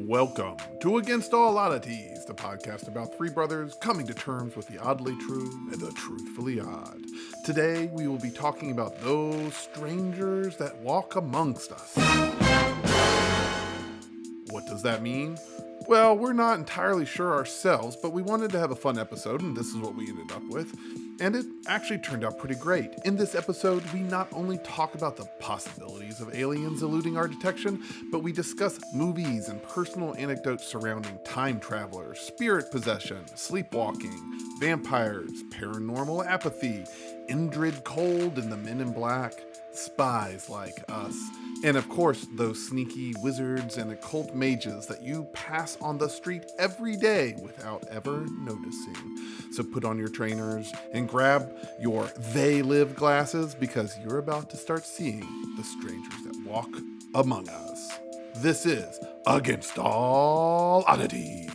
Welcome to Against All Oddities, the podcast about three brothers coming to terms with the oddly true and the truthfully odd. Today, we will be talking about those strangers that walk amongst us. What does that mean? Well, we're not entirely sure ourselves, but we wanted to have a fun episode, and this is what we ended up with. And it actually turned out pretty great. In this episode, we not only talk about the possibilities of aliens eluding our detection, but we discuss movies and personal anecdotes surrounding time travelers, spirit possession, sleepwalking, vampires, paranormal apathy, Indrid Cold and the Men in Black, spies like us, and of course those sneaky wizards and occult mages that you pass on the street every day without ever noticing. So put on your trainers and grab your They Live glasses, because you're about to start seeing the strangers that walk among us. This is Against All Oddities.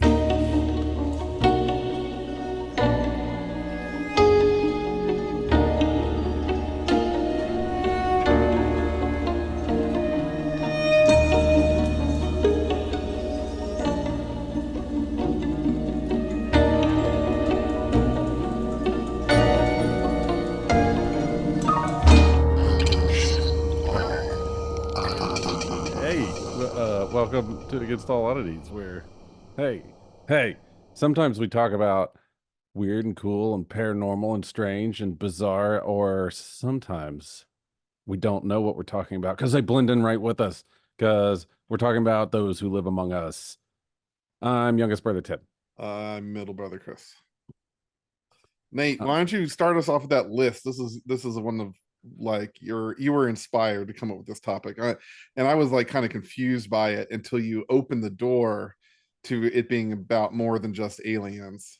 Welcome to Against All Oddities, where, hey, sometimes we talk about weird and cool and paranormal and strange and bizarre, or sometimes we don't know what we're talking about because they blend in right with us, because we're talking about those who live among us. I'm youngest brother Tim. I'm middle brother Chris. Nate, why don't you start us off with that list? This is one of, like, you were inspired to come up with this topic, and I was like kind of confused by it until you opened the door to it being about more than just aliens,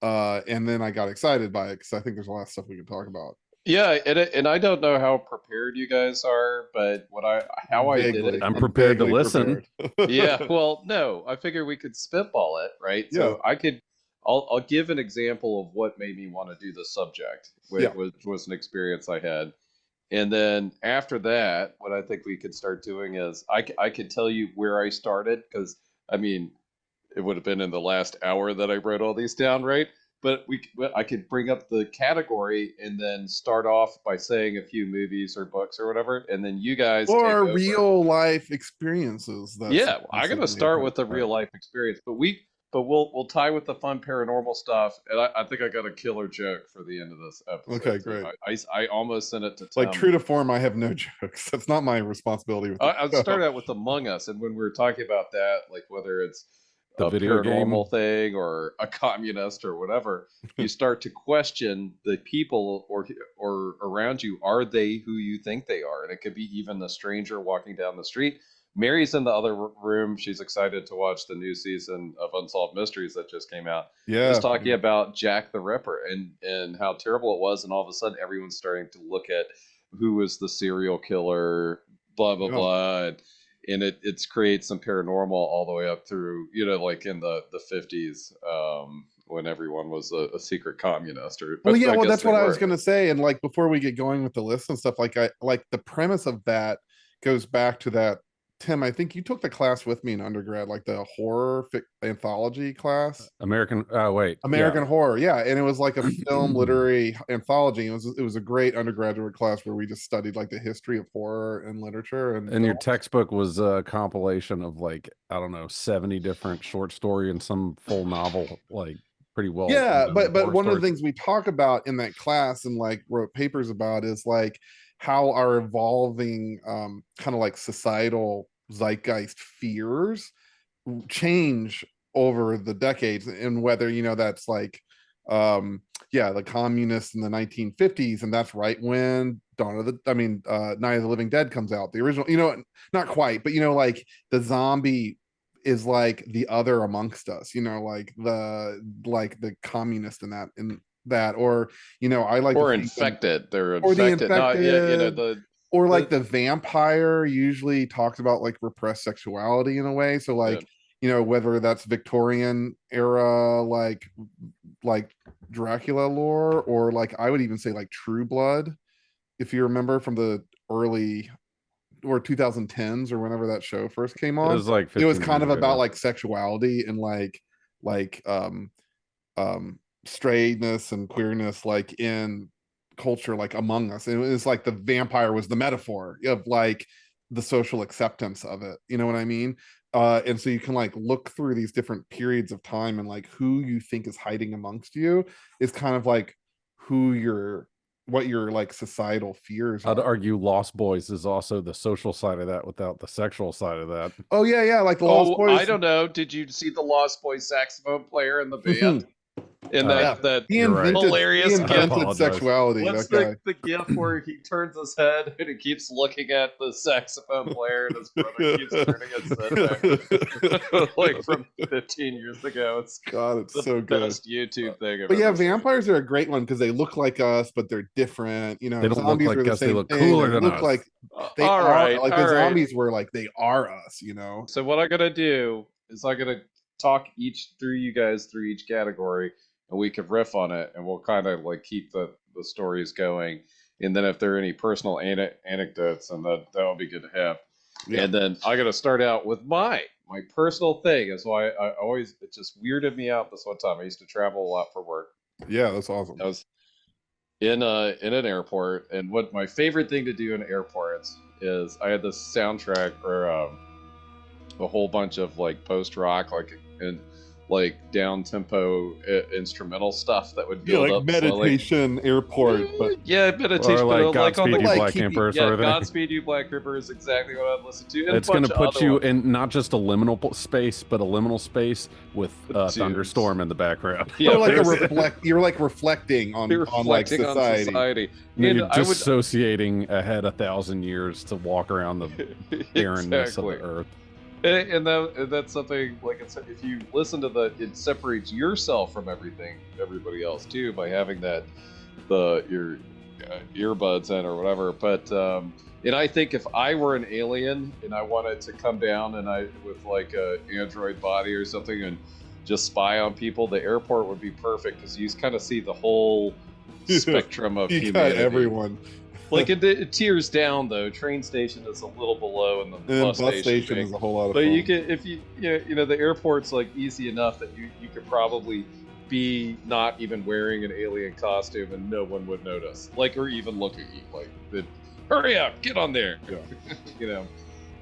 and then I got excited by it because I think there's a lot of stuff we can talk about. Yeah, and I don't know how prepared you guys are, but I did it. I'm prepared to listen. Yeah, well, no, I figured we could spitball it, right? Yeah. So I'll give an example of what made me want to do the subject, which was an experience I had. And then after that, what I think we could start doing is I could tell you where I started, because, I mean, it would have been in the last hour that I wrote all these down, right? But I could bring up the category and then start off by saying a few movies or books or whatever, and then you guys or real life experiences. I'm gonna start with the real life experience, but we'll tie with the fun paranormal stuff, and I think I got a killer joke for the end of this episode. Okay, great. I almost sent it to Tim. Like, true to form, I have no jokes. That's not my responsibility. I'll start out with Among Us, and when we were talking about that, like whether it's the video paranormal thing or a communist or whatever, you start to question the people or around you. Are they who you think they are? And it could be even the stranger walking down the street. Mary's in the other room. She's excited to watch the new season of Unsolved Mysteries that just came out. Yeah, just talking about Jack the Ripper and how terrible it was, and all of a sudden everyone's starting to look at who was the serial killer, blah blah blah. And it's creates some paranormal all the way up through, like in the 50s, when everyone was a secret communist. That's what I was going to say. And like, before we get going with the list and stuff, like the premise of that goes back to that. Tim, I think you took the class with me in undergrad, like the horror anthology class. American Horror, yeah, and it was like a film literary anthology. It was a great undergraduate class where we just studied like the history of horror and literature. And your textbook was a compilation of, like, I don't know, 70 different short story and some full novel, like pretty well. Yeah, but one of the things we talk about in that class and like wrote papers about is like how our evolving kind of like societal zeitgeist fears change over the decades, and whether that's like the communists in the 1950s, and that's right when Night of the Living Dead comes out, the original, not quite, but like the zombie is like the other amongst us, like the communist in that, or I like, or infected, they're infected, the vampire usually talks about like repressed sexuality in a way. So like, whether that's Victorian era, like Dracula lore, or like I would even say like True Blood, if you remember from the early or 2010s or whenever that show first came It on. was like It was 15 kind years of ago about now. like sexuality and like straightness and queerness like in culture, like among us. And it was like the vampire was the metaphor of like the social acceptance of it, you know what I mean? And so you can like look through these different periods of time, and like who you think is hiding amongst you is kind of like who your what your like societal fears I'd are. argue Lost Boys is also the social side of that without the sexual side of that. Oh yeah, like the Lost Oh, I Boys. don't know. Did you see the Lost Boys saxophone player in the band? In Yeah, that he You're right. invented hilarious I gif. apologize. sexuality. What's That guy. the gif where he turns his head and he keeps looking at the saxophone player and his brother keeps turning his head back? Like from 15 years ago. It's God, it's the so good. best YouTube thing I've But yeah, ever seen. vampires are a great one because they look like us, but they're different. You know, They don't look zombies like are the us, they same look thing. cooler They than look us. like they All are right, like all the right. zombies were like they are us. You know. So what I'm gonna do is I'm gonna talk each through you guys through each category, and we can riff on it, and we'll kind of like keep the stories going. And then if there are any personal anecdotes, and that'll be good to have. Yeah. And then I gotta start out with my personal thing. Is why I always it just weirded me out this one time. I used to travel a lot for work. Yeah, that's awesome. I was in an airport, and what my favorite thing to do in airports is I had this soundtrack or a whole bunch of like post rock and like down tempo instrumental stuff that would build up meditation airport, but yeah, meditation, Or like but like on Godspeed the You like Black keep you- Emperor yeah, sort of thing. Godspeed You Black Ripper is exactly what I'd listen to. And It's a going bunch to of put other you ones. in not just a liminal space, but a liminal space with Dudes. thunderstorm in the background. Yeah, you're like there's- you're like reflecting on like reflecting on society. And And you're I would dissociating ahead 1,000 years to walk around the barrenness of the earth. And that's something like if you listen to it separates yourself from everybody else too, by having your earbuds in or whatever. But and I think if I were an alien and I wanted to come down and with like a android body or something and just spy on people, the airport would be perfect because you kind of see the whole spectrum of You humanity. got everyone. Like it tears down though. Train station is a little below, and the bus station is a whole lot of but fun. you could if you know the airport's like easy enough that you could probably be not even wearing an alien costume and no one would notice, like, or even look at you like, hurry up, get on there. Yeah. You know.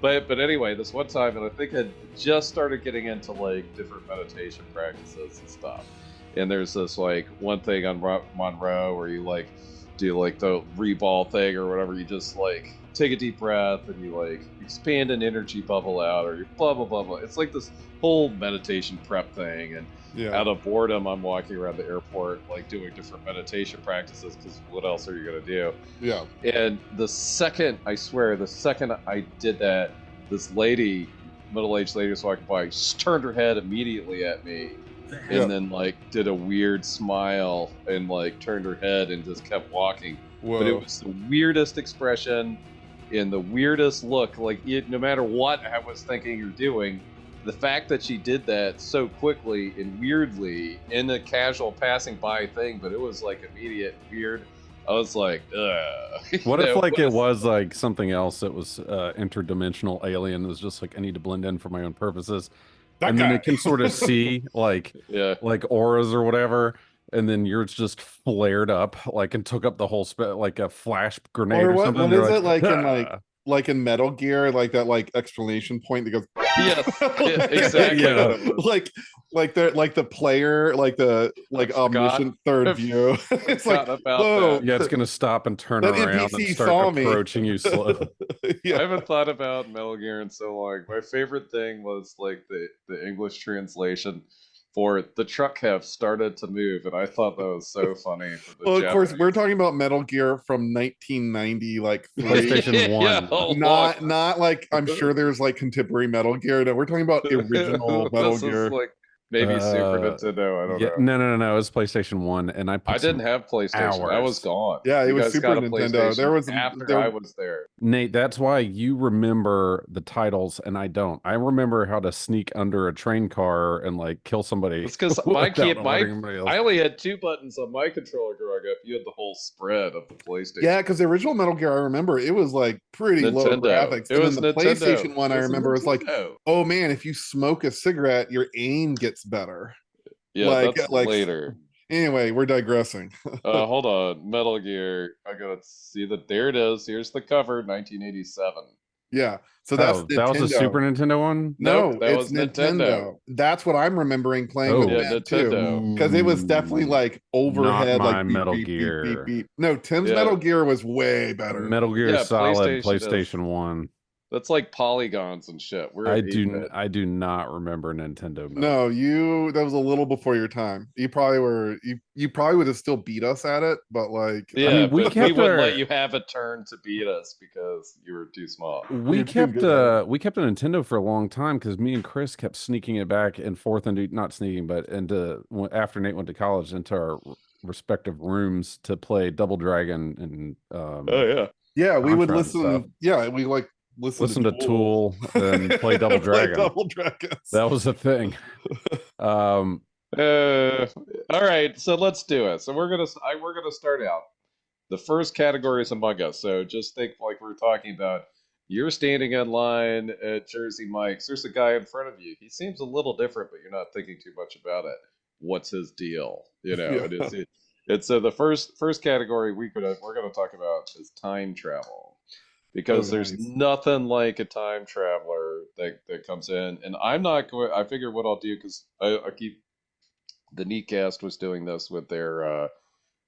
But anyway, this one time, and I think I just started getting into like different meditation practices and stuff. And there's this like one thing on Monroe where you like do like the reball thing or whatever. You just like take a deep breath and you like expand an energy bubble out, or you blah blah blah blah. It's like this whole meditation prep thing. And out of boredom, I'm walking around the airport like doing different meditation practices because what else are you gonna do? Yeah. And the second I did that, this lady, middle-aged lady was walking by, just turned her head immediately at me. Yeah. And then like did a weird smile and like turned her head and just kept walking. Whoa. But it was the weirdest expression and the weirdest look. Like no matter what I was thinking or doing, the fact that she did that so quickly and weirdly in a casual passing by thing, but it was like immediate weird. I was like, ugh. What if like it was like something else that was interdimensional alien? It was just like I need to blend in for my own purposes. That and then guy. it can sort of see like auras or whatever, and then yours just flared up like and took up the whole like a flash grenade or something. What is it like in like in Metal Gear, like that like explanation point that goes exactly. Yeah. like the player, like the omniscient third view. It's like whoa. Yeah, it's gonna stop and turn That around NPC and saw start me. approaching you slowly. I haven't thought about Metal Gear in so long. My favorite thing was like the English translation for the truck have started to move, and I thought that was so funny. Well, of course, we're talking about Metal Gear from 1990, like PlayStation 1. Not like I'm sure there's like contemporary Metal Gear. No, we're talking about original Metal Gear. Like Maybe Super Nintendo. I don't know. No. It was PlayStation 1, and I put I didn't have PlayStation. I was hours. gone. Yeah, it You was guys Super got a Nintendo. There PlayStation was after I was there. Nate, that's why you remember the titles and I don't. I remember how to sneak under a train car and like kill somebody. It's because I only had 2 buttons on my controller growing up. You had the whole spread of the PlayStation. Yeah, because the original Metal Gear, I remember it was like pretty low graphics. And then the PlayStation one, I remember was like, oh man, if you smoke a cigarette, your aim gets better. Yeah, that's later. Anyway, we're digressing. Hold on, Metal Gear. I gotta see that. There it is. Here's the cover, 1987. Yeah, so that's that was a Super Nintendo one. No, nope, that was Nintendo. That's what I'm remembering playing with that too, because it was definitely like overhead, not my like Metal Gear. Beep. No, Tim's Metal Gear was way better. Metal Gear Solid, PlayStation 1. That's like polygons and shit. I do not remember Nintendo. No, that was a little before your time. You probably would have still beat us at it, but like, yeah, I mean, we wouldn't let you have a turn to beat us because you were too small. We kept a Nintendo for a long time because me and Chris kept sneaking it back and forth into not sneaking, but into after Nate went to college into our respective rooms to play Double Dragon and yeah, we would listen. Yeah, we like. Listen to Tool and play Double Dragon. Double Dragons. That was a thing. All right, so let's do it. So we're gonna start out. The first category is Among Us. So just think like we're talking about. You're standing in line at Jersey Mike's. There's a guy in front of you. He seems a little different, but you're not thinking too much about it. What's his deal? You know, it's so the first category we're gonna talk about is time travel. Because there's nothing like a time traveler that comes in, and I'm not going. I figure what I'll do because I keep the Neatcast was doing this with their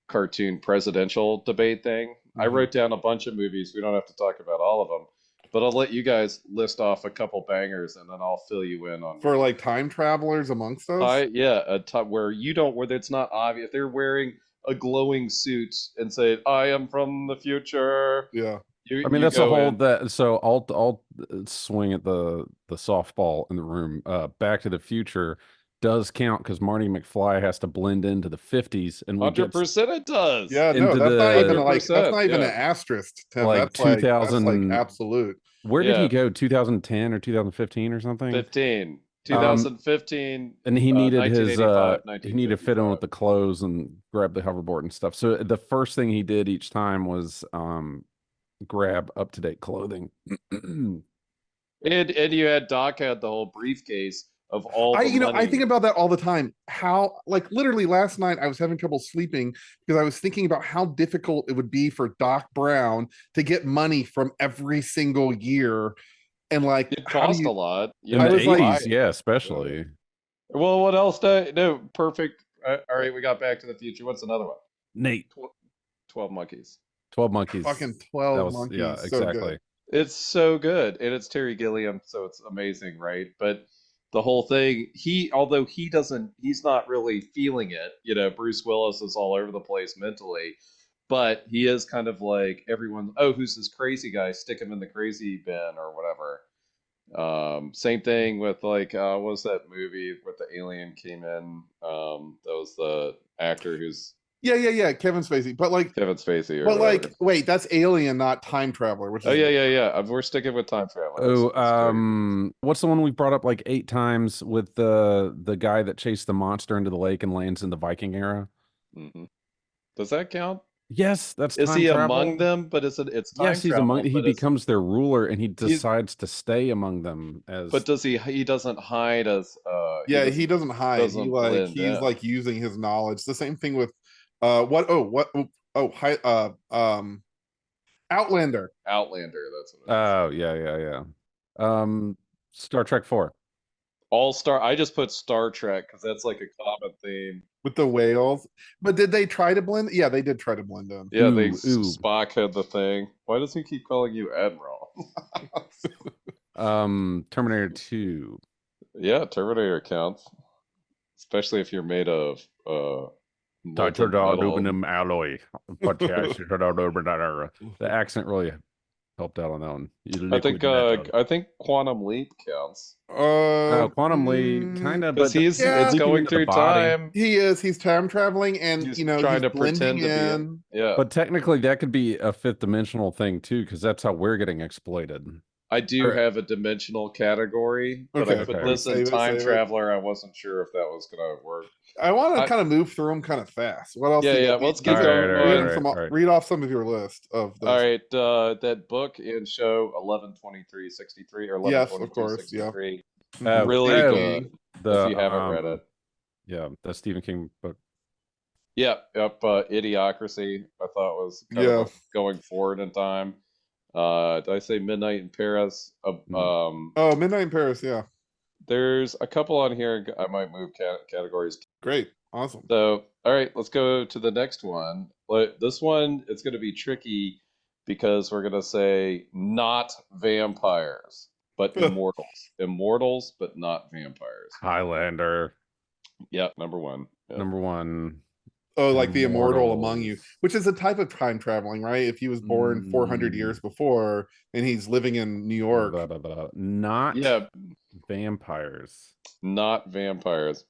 cartoon presidential debate thing. Mm-hmm. I wrote down a bunch of movies. We don't have to talk about all of them, but I'll let you guys list off a couple bangers, and then I'll fill you in on for like time travelers amongst us. Where it's not obvious. They're wearing a glowing suit and say, "I am from the future." Yeah. That's a whole that. So I'll swing at the softball in the room. Back to the Future does count because Marty McFly has to blend into the 50s, and 100% it does. Yeah, no, that's not even an asterisk. Tim. Like 2000, that's like absolute. Where did he go? 2010 or 2015 or something? 2015. And he needed he needed to fit in with the clothes and grab the hoverboard and stuff. So the first thing he did each time was grab up-to-date clothing. and you had Doc had the whole briefcase of all the money. I think about that all the time. How, like, literally last night I was having trouble sleeping because I was thinking about how difficult it would be for Doc Brown to get money from every single year, and like it cost a lot in the 80s, especially. Well, what else? Perfect. All right, we got Back to the Future. What's another one? Nate. 12 Monkeys. 12 Monkeys. Fucking 12 Monkeys. Yeah, exactly. It's so good, and it's Terry Gilliam, so it's amazing, right? But the whole thing, although he's not really feeling it. You know, Bruce Willis is all over the place mentally, but he is kind of like everyone. Oh, who's this crazy guy? Stick him in the crazy bin or whatever. Same thing with like what was that movie where the alien came in? That was the actor who's. Yeah, Kevin Spacey. But like Kevin Spacey. But whatever. Like, wait, that's Alien, not Time Traveler. Which is yeah. We're sticking with Time Traveler. What's the one we brought up like 8 times with the guy that chased the monster into the lake and lands in the Viking era? Mm-hmm. Does that count? Yes, that's. Is time he travel. Among them? But it's time yes, he's travel, among. He becomes their ruler, and he decides to stay among them as. But does he? He doesn't hide as. He doesn't hide. He's like using his knowledge. The same thing with. Outlander. Outlander, that's what it is. Oh, yeah. Star Trek 4. All-Star. I just put Star Trek because that's like a common theme. With the whales. But did they try to blend? Yeah, they did try to blend in. Yeah, Spock had the thing. Why does he keep calling you Admiral? Terminator 2. Yeah, Terminator counts. Especially if you're made of aluminum alloy. The accent really helped out on that one. You I think liquid metal. I think Quantum Leap counts Quantum Leap, kind of, because but it's leaping going into the through body. time. he is. He's time traveling, and He's he's trying to blending pretend to be it. in. Yeah, But technically, that could be a fifth dimensional thing too, because that's how we're getting exploited. I do Or- have a dimensional category, but I Okay, put okay. this in Save it, time save it. traveler. I wasn't sure if that was gonna work. I want to I- kind of move through them kind of fast. What else? Yeah, do you yeah, got? let's You get can going. read off some of your list of All those. right, that book and show 11/23/63 or Yes, of course. Yeah. 11/22/63. Mhm. Really Stephen good. King. If you haven't read it. Yeah, the Stephen King book. Yep. Idiocracy, I thought was kind Yeah. of going forward in time. Did I say Midnight in Paris? Oh, Midnight in Paris. Yeah. There's a couple on here. I might move categories. Great. Awesome. So, all right, let's go to the next one. This one, it's going to be tricky because we're going to say not vampires, but immortals. Immortals, but not vampires. Highlander. Yep, number one. Yep. Number one. Oh, like the immortal among you, Immortals. which is a type of time traveling, right? If he was born 400 years before and he's living in New York. Blah, blah, blah. Not vampires. Not vampires.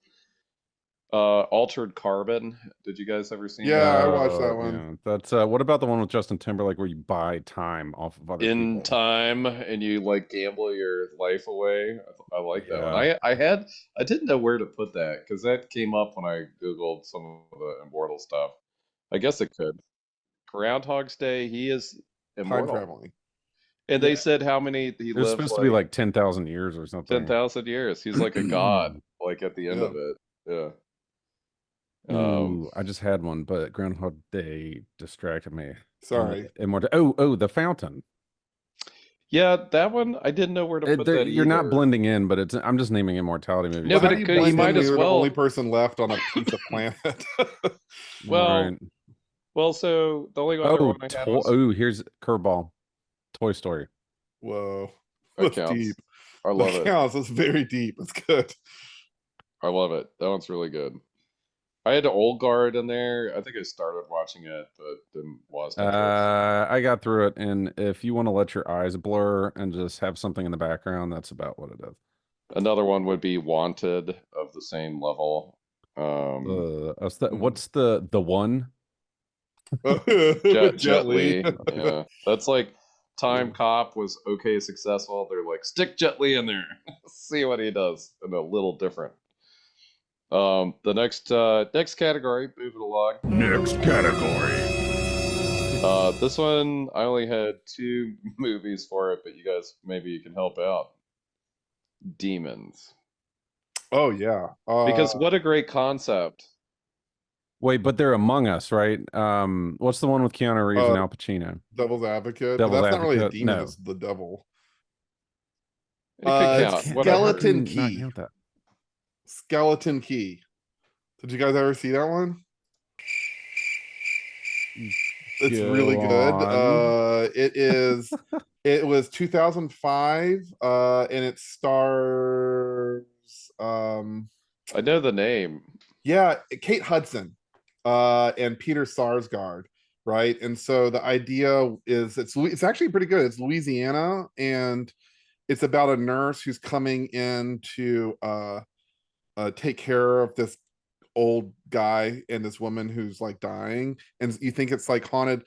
Altered Carbon. Did you guys ever see Yeah, that? I watched that one. Yeah. That's what about the one with Justin Timberlake where you buy time off of other In people? time, and you like gamble your life away. I like that one. Yeah. I didn't know where to put that because that came up when I googled some of the immortal stuff. I guess it could. Groundhog's Day. He is Time immortal, traveling. and they said how many he It was lived. supposed to be like 10,000 years or something. 10,000 years. He's like a god. Like at the end Yeah. of it. Yeah. Ooh, I just had one, but Groundhog Day distracted me. Sorry. The Fountain. Yeah, that one I didn't know where to put that. You're not either. blending in, but I'm just naming immortality movies. No, Well, but how it do you could- he blend might in when as you're well- the only person left on a piece of planet. Well, Right. well, so the only other one I had was Here's curveball. Toy Story. Whoa. that That's counts. deep. I love That it. counts. That's very deep. It's good. I love it. That one's really good. I had Old Guard in there. I think I started watching it, but didn't watch it. I got through it, and if you want to let your eyes blur and just have something in the background, that's about what it is. Another one would be Wanted of the same level. What's the one? Jet Li. Yeah, that's like Time Cop was okay successful. They're like stick Jet Li in there, see what he does, and a little different. The next category, move it along. Next category. This one I only had 2 movies for it, but you guys maybe you can help out. Demons, Oh yeah. because what a great concept. Wait, but they're Among Us, right? What's the one with Keanu Reeves and Al Pacino? Devil's Advocate. Devil's but that's not really a Advocate? demon. No. It's the devil. It could count. Whatever. Skeleton Not Key. count that. Skeleton Key. Did you guys ever see that one? It's really Go good. on. It is. It was 2005, and it stars. I know the name. Yeah, Kate Hudson, and Peter Sarsgaard, right? And so the idea is it's actually pretty good. It's Louisiana, and it's about a nurse who's coming in to take care of this old guy and this woman who's like dying, and you think it's like haunted.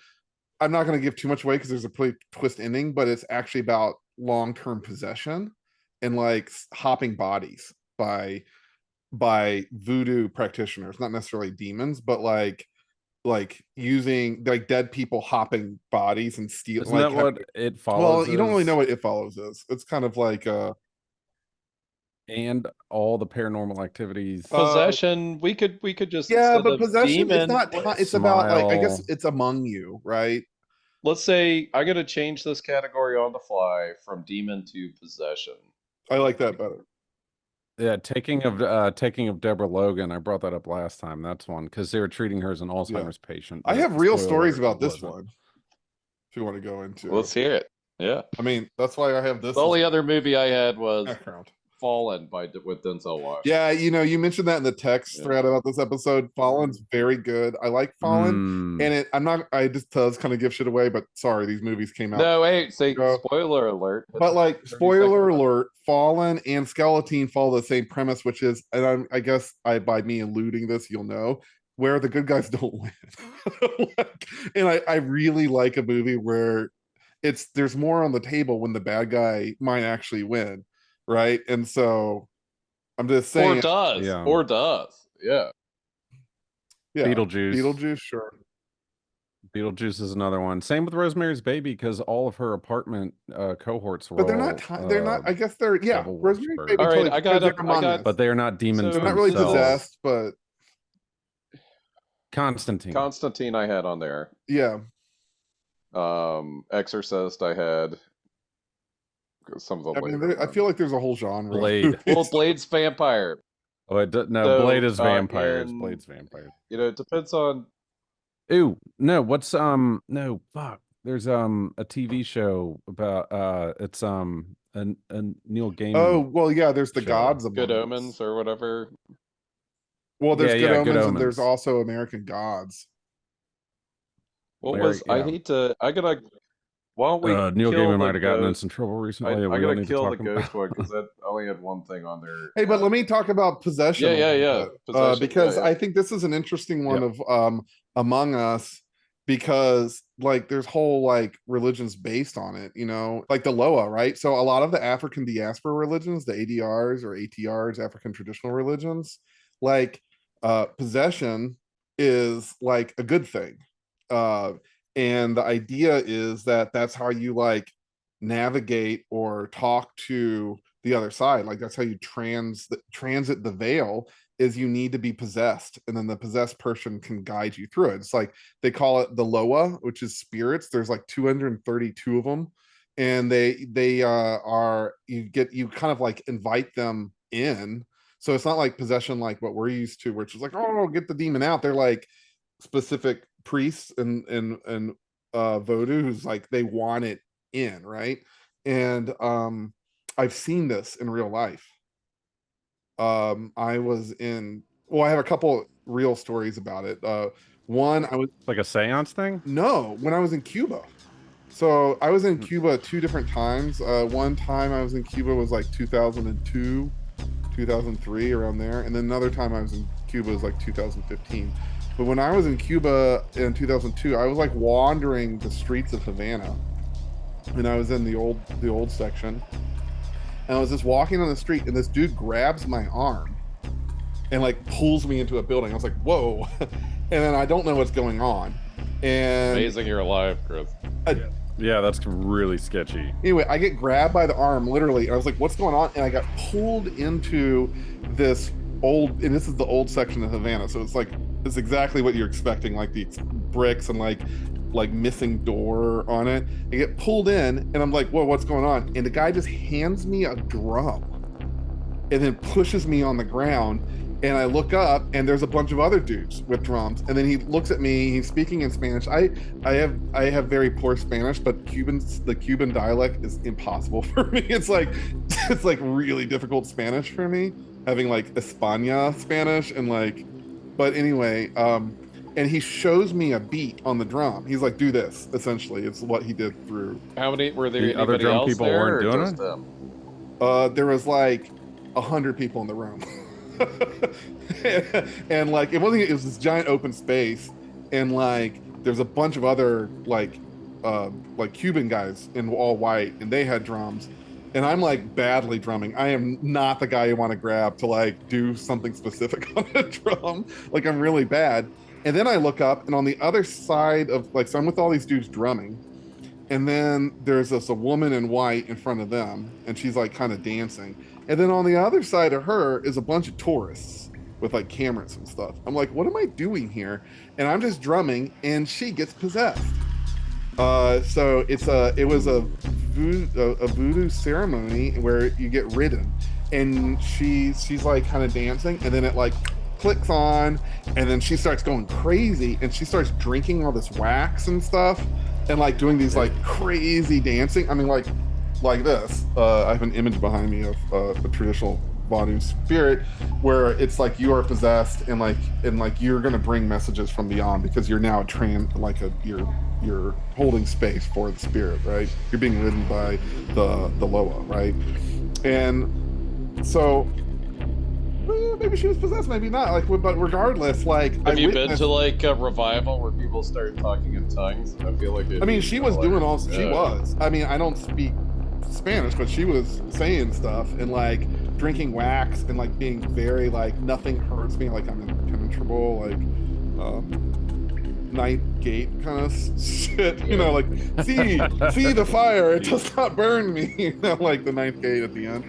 I'm not going to give too much away because there's a pretty twist ending, but it's actually about long-term possession and like hopping bodies by voodoo practitioners, not necessarily demons, but like using like dead people hopping bodies and steal. Isn't like that what It Follows? well, you don't really is? know what It Follows is. It's kind of like And all the paranormal activities. Possession. We could just yeah, instead but of possession. demon, It's not. It's about like I guess Smile. it's among you, right? let's say I'm gonna change this category on the fly from demon to possession. I like that better. Yeah, taking of Deborah Logan. I brought that up last time. That's one because they were treating her as an Alzheimer's patient. I but have real spoiler stories alert, about it this wasn't. one. If you want to go into, Let's hear it. Yeah. I mean, that's why I have this The only other movie I had was background. Fallen with Denzel Washington. Yeah, you mentioned that in the text thread about this episode. Fallen's very good. I like Fallen, and I just does kind of give shit away, but sorry, these movies came out. No, wait, say spoiler alert. But like, spoiler alert, Fallen and Skeleton follow the same premise, which is, and I guess by me eluding this, you'll know, where the good guys don't win. And I really like a movie where there's more on the table when the bad guy might actually win, right? And so I'm just saying, or does, yeah. Beetlejuice, sure. Beetlejuice is another one. Same with Rosemary's Baby, because all of her apartment cohorts were. But they're not. I guess they're. Yeah, Rosemary's Baby. All right, I got. But they are not demons. They're not really possessed, but Constantine I had on there. Yeah. Exorcist I had. Some of the I feel like there's a whole genre. Blade. Well, Blade's vampire. Oh, Blade is vampires. Blade's vampires. It depends on. Ooh, no, what's no, fuck. There's a TV show about it's a Neil Gaiman. Oh, well, yeah, there's the show. Gods of Good Omens or whatever. Well, there's Good Omens and there's also American Gods. I hate to why don't we Neil Gaiman might have gotten in some trouble recently. I gotta kill the ghost one because that only had one thing on there. Hey, but let me talk about possession. Yeah. Possession, because I think this is an interesting one of Among Us, because like there's whole like religions based on it, like the Loa, right? So a lot of the African diaspora religions, the ADRs or ATRs, African traditional religions, like possession is like a good thing. And the idea is that that's how you like navigate or talk to the other side. Like that's how you transit the veil, is you need to be possessed, and then the possessed person can guide you through it. It's like they call it the Loa, which is spirits. There's like 232 of them, and they are you kind of like invite them in. So it's not like possession like what we're used to, which is like, oh, get the demon out. They're like specific priests and voodoo who's like they want it in, right? And I've seen this in real life. I have a couple real stories about it. One, I was like a seance thing. No, when I was in Cuba. So I was in Cuba 2 different times. One time I was in Cuba was like 2002, 2003, around there, and then another time I was in Cuba was like 2015. But when I was in Cuba in 2002, I was like wandering the streets of Havana, and I was in the old section, and I was just walking on the street, and this dude grabs my arm and like pulls me into a building. I was like, whoa. And then I don't know what's going on. And amazing you're alive, Chris. Yeah, that's really sketchy. Anyway, I get grabbed by the arm, literally, and I was like, what's going on? And I got pulled into this this is the old section of Havana, so it's exactly what you're expecting, like the bricks and like missing door on it. I get pulled in, and I'm like, whoa, what's going on? And the guy just hands me a drum and then pushes me on the ground, and I look up, and there's a bunch of other dudes with drums, and then he looks at me, he's speaking in Spanish. I have very poor Spanish, but the Cuban dialect is impossible for me. It's like really difficult Spanish for me, having like España Spanish, and like, but anyway, and he shows me a beat on the drum. He's like, do this, essentially. It's what he did through. How many were there? The other drum people weren't doing it? There was like 100 people in the room. And like it was this giant open space, and like there's a bunch of other like Cuban guys in all white, and they had drums, and I'm like badly drumming. I am not the guy you want to grab to like do something specific on a drum. Like I'm really bad. And then I look up, and on the other side of so I'm with all these dudes drumming, and then there's a woman in white in front of them, and she's like kind of dancing. And then on the other side of her is a bunch of tourists with like cameras and stuff. I'm like, what am I doing here? And I'm just drumming, and she gets possessed. So it was a voodoo ceremony where you get ridden, and she's like kind of dancing, and then it like clicks on, and then she starts going crazy, and she starts drinking all this wax and stuff, and like doing these like crazy dancing. I mean, like like this. I have an image behind me of a traditional Vanu spirit, where it's like you are possessed, and like you're gonna bring messages from beyond because you're now you're holding space for the spirit, right? You're being ridden by the Loa, right? And so maybe she was possessed, maybe not. Like, but regardless, like, have you been to like a revival where people start talking in tongues? I feel like I mean, she was doing all. She was. I mean, I don't speak Spanish, but she was saying stuff and like drinking wax and like being very like nothing hurts me, like I'm impenetrable, like ninth gate kind of shit, you know, like see the fire, it does not burn me, you know, like the ninth gate at the end.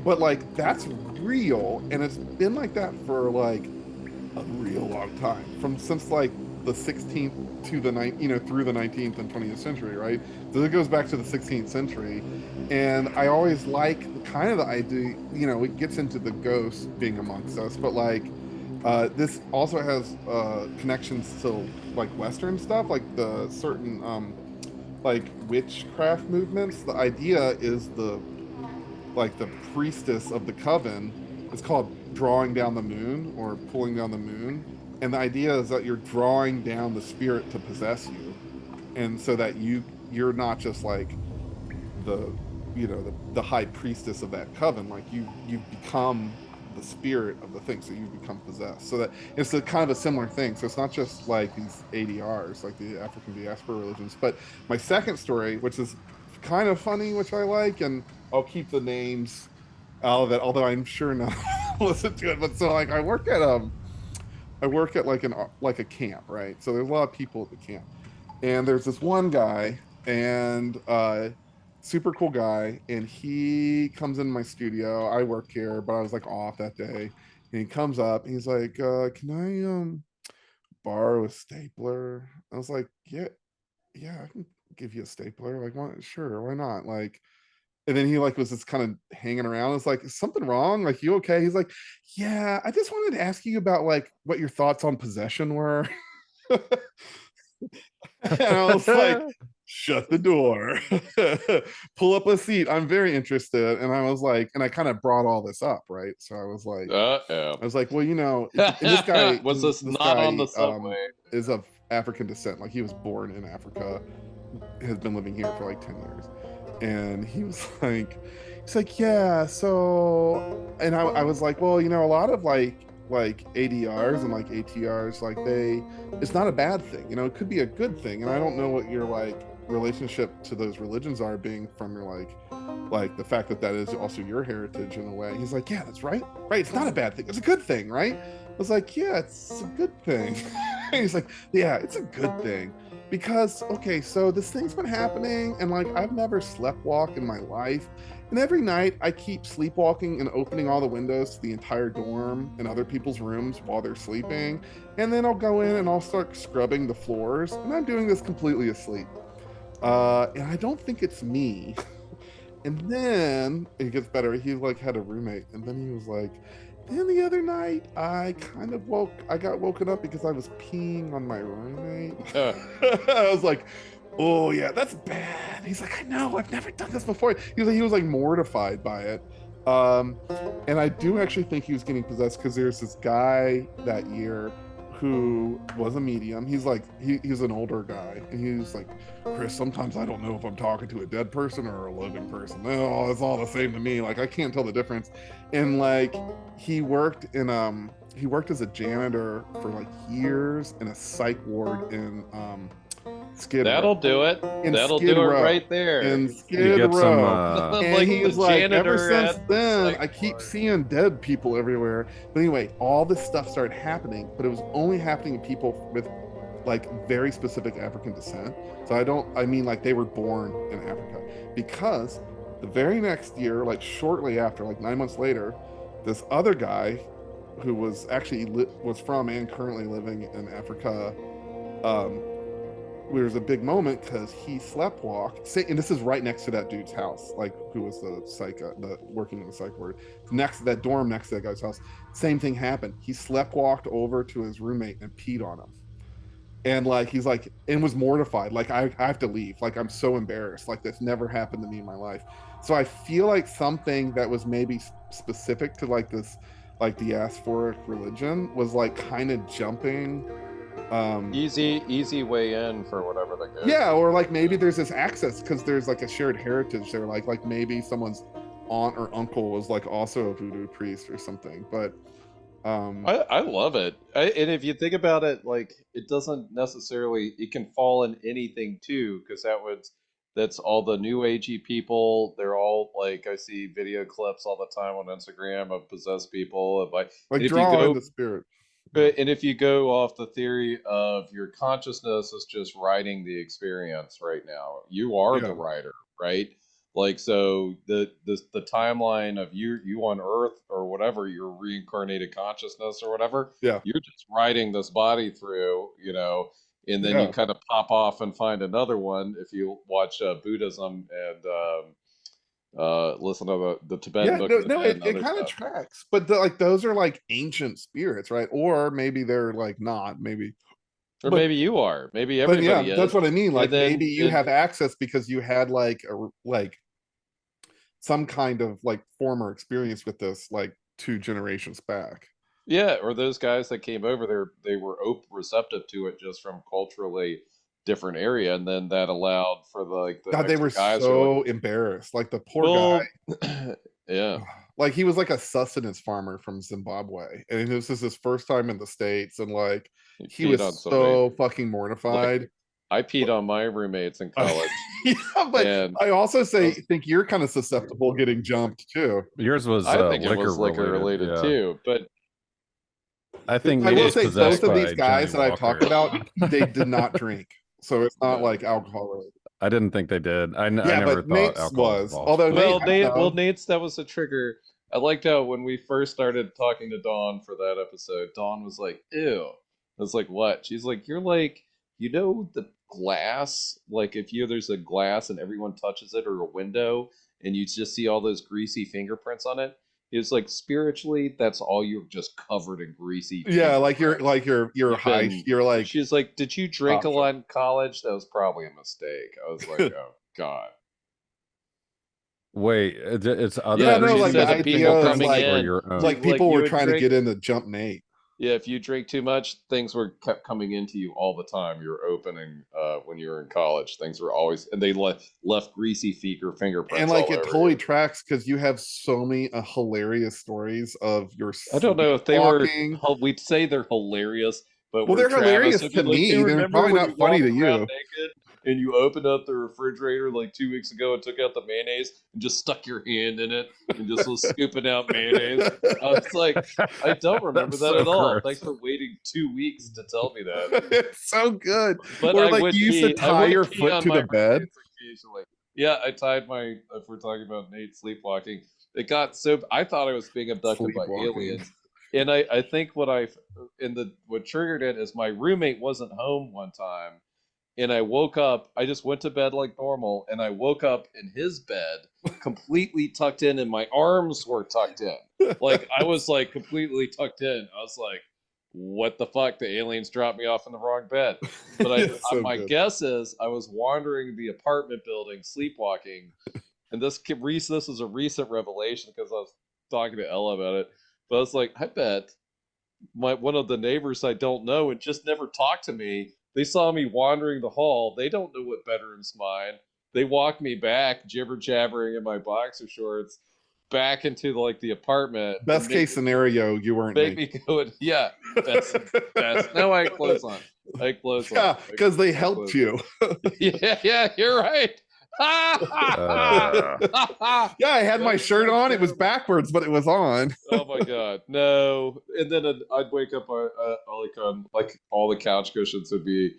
But like that's real, and it's been like that for like a real long time, since like the 16th to the through the 19th and 20th century, right? So it goes back to the 16th century, and I always like kind of the idea, you know, it gets into the ghosts being amongst us, but like this also has connections to like Western stuff, like the certain like witchcraft movements. The idea is the priestess of the coven. It's called drawing down the moon or pulling down the moon, and the idea is that you're drawing down the spirit to possess you, and so that you're not just like the high priestess of that coven, like you've become the spirit of the thing, so you become possessed. So that it's a kind of a similar thing. So it's not just like these ADRs, like the African diaspora religions. But my second story, which is kind of funny, which I like, and I'll keep the names out of it, although I'm sure none listen to it. But so like I work at like a camp, right? So there's a lot of people at the camp, and there's this one guy, and super cool guy, and he comes in my studio. I work here, but I was like off that day, and he comes up and he's like, can I borrow a stapler? I was like, yeah, I can give you a stapler, like, why, sure, why not, like. And then he like was just kind of hanging around. It's like, is something wrong? Like, you okay? He's like, yeah, I just wanted to ask you about like what your thoughts on possession were. And I was like, shut the door, pull up a seat. I'm very interested. And I was like, and I kind of brought all this up, right? So I was like, well, you know, and this guy was this not on the subway? Is of African descent. Like, he was born in Africa, has been living here for like 10 years. And he's like, yeah, so, and I was like, well, you know, a lot of like ADRs and like ATRs, like it's not a bad thing, you know, it could be a good thing. And I don't know what your like relationship to those religions are, being from your like the fact that is also your heritage in a way. He's like, yeah, that's right, it's not a bad thing, it's a good thing, right? I was like, yeah, it's a good thing. He's like, yeah, it's a good thing. Because, okay, so this thing's been happening, and like I've never sleptwalked in my life, and every night I keep sleepwalking and opening all the windows to the entire dorm and other people's rooms while they're sleeping, and then I'll go in and I'll start scrubbing the floors, and I'm doing this completely asleep, and I don't think it's me. And then it gets better. He like had a roommate, and then he was like, then the other night I got woken up because I was peeing on my roommate. I was like, oh yeah, that's bad. He's like, I know, I've never done this before. He was like mortified by it. And I do actually think he was getting possessed, because there's this guy that year who was a medium. He's like, he's an older guy, and he was like, Chris, sometimes I don't know if I'm talking to a dead person or a living person. No, it's all the same to me. Like, I can't tell the difference. And like, he worked as a janitor for like years in a psych ward in Skid Row. That'll do it. That'll do it right there. In Skid Row. And like he's like, ever since then, I keep seeing dead people everywhere. But anyway, all this stuff started happening, but it was only happening to people with like very specific African descent. So I mean like they were born in Africa, because the very next year, like shortly after, like 9 months later, this other guy who was actually was from and currently living in Africa, there was a big moment because he sleptwalked, and this is right next to that dude's house, like who was working in the psych ward, next to that dorm, next to that guy's house. Same thing happened. He sleptwalked over to his roommate and peed on him. And like he's like and was mortified, like I have to leave, like I'm so embarrassed, like this never happened to me in my life. So I feel like something that was maybe specific to like this, like diasporic religion was like kind of jumping Easy way in for whatever the good. yeah, or like maybe there's this access because there's like a shared heritage there, like maybe someone's aunt or uncle was like also a voodoo priest or something. But I love it. And if you think about it, like it doesn't necessarily, it can fall in anything too, because that's all the new agey people. They're all like, I see video clips all the time on Instagram of possessed people. Of like and if you draw in go, the spirit. and if you go off the theory of your consciousness is just writing the experience right now, you are Yeah, the writer, right? Like so the timeline of you on Earth or whatever, your reincarnated consciousness or whatever, yeah, you're just writing this body through, and then you yeah, kind of pop off and find another one if you watch Buddhism and listen to the Tibetan yeah. Book No, of the no, Dead it, and it other kind of stuff. tracks. But like those are like ancient spirits, right? Or maybe they're like not, maybe. Or But maybe you are. Maybe yeah, everybody that's is. what I mean. And Like maybe then you and have access because you had like a like some kind of like former experience with this like 2 generations back. yeah, or those guys that came over there, they were receptive to it just from culturally different area, and then that allowed for the God, they extra were guys who are like, so embarrassed. Like the poor guy, well, yeah, like he was like a sustenance farmer from Zimbabwe, and this is his first time in the States, and like he he peed on was somebody. so fucking Like mortified. I peed on my roommates in college, Yeah, but and I also I say was, think you're kind of susceptible getting jumped too. Yours was I think it liquor was liquor related. related Yeah. too, but I think I Nate will was say possessed both of these by Johnny guys that I've talked Walker. about, they did not drink, so it's not yeah. like alcohol related. I didn't think they did. I Yeah, never but thought Nate's alcohol was was, involved. although Nate Well, had some. Nate's that was a trigger. I liked how when we first started talking to Dawn for that episode, Dawn was like, "Ew." I was like, "What?" She's like, "You're like, the glass. Like, if there's a glass and everyone touches it, or a window, and you just see all those greasy fingerprints on it. It's like spiritually, that's all you're just covered in greasy Yeah, like fingerprints. you're You've high, been." you're like She's like, "Did you drink a top lot shelf. in college? That was probably a mistake." I was like, "Oh God." Wait, it's other Yeah, Yeah, no, she like the said greasy of people idea is coming fingerprints like or in. your own? like Like people you were would trying to drink. get in to jump Nate. Yeah, if you drink too much, things were kept coming into you all the time. You were opening when you were in college. Things were always, and they left greasy feet or And fingerprints like all it over you. totally tracks because you have so many hilarious stories of your I don't know if they were. sleepwalking. We'd say they're hilarious, but Well, where they're Travis hilarious would be to like, "Do me. you They're remember probably when you not funny walked to around you. naked and you opened up the refrigerator like 2 weeks ago and took out the mayonnaise and just stuck your hand in it and just was scooping out mayonnaise?" I was like, "I don't remember That's that so at all. gross. Thanks for waiting 2 weeks to tell me that." It's so good. But Or I like would you used to pee. I tie would your pee foot on to my the bed. roommates occasionally. Yeah, I tied my. If we're talking about Nate sleepwalking, it got so. I thought I was being abducted by Sleepwalking. aliens, and I think what triggered it is my roommate wasn't home one time, and I woke up. I just went to bed like normal, and I woke up in his bed, completely tucked in, and my arms were tucked in. Like I was like completely tucked in. I was like, "What the fuck? The aliens dropped me off in the wrong bed." But It's so my good. guess is I was wandering the apartment building, sleepwalking, and this is a recent revelation because I was talking to Ella about it. But I was like, I bet one of the neighbors I don't know and just never talked to me. They saw me wandering the hall. They don't know what bedroom's mine. They walked me back, jibber jabbering in my boxer shorts, back into like the apartment and Best case scenario, you weren't make naked. me go in. Yeah, best. No, I had clothes on. I had clothes on. Yeah, because they I had helped clothes on. you. Yeah, you're right. Uh, Yeah, I had my That's shirt so on. It was terrible. backwards, but it was on. Oh my god, no! And then I'd wake up, like all the couch cushions would be,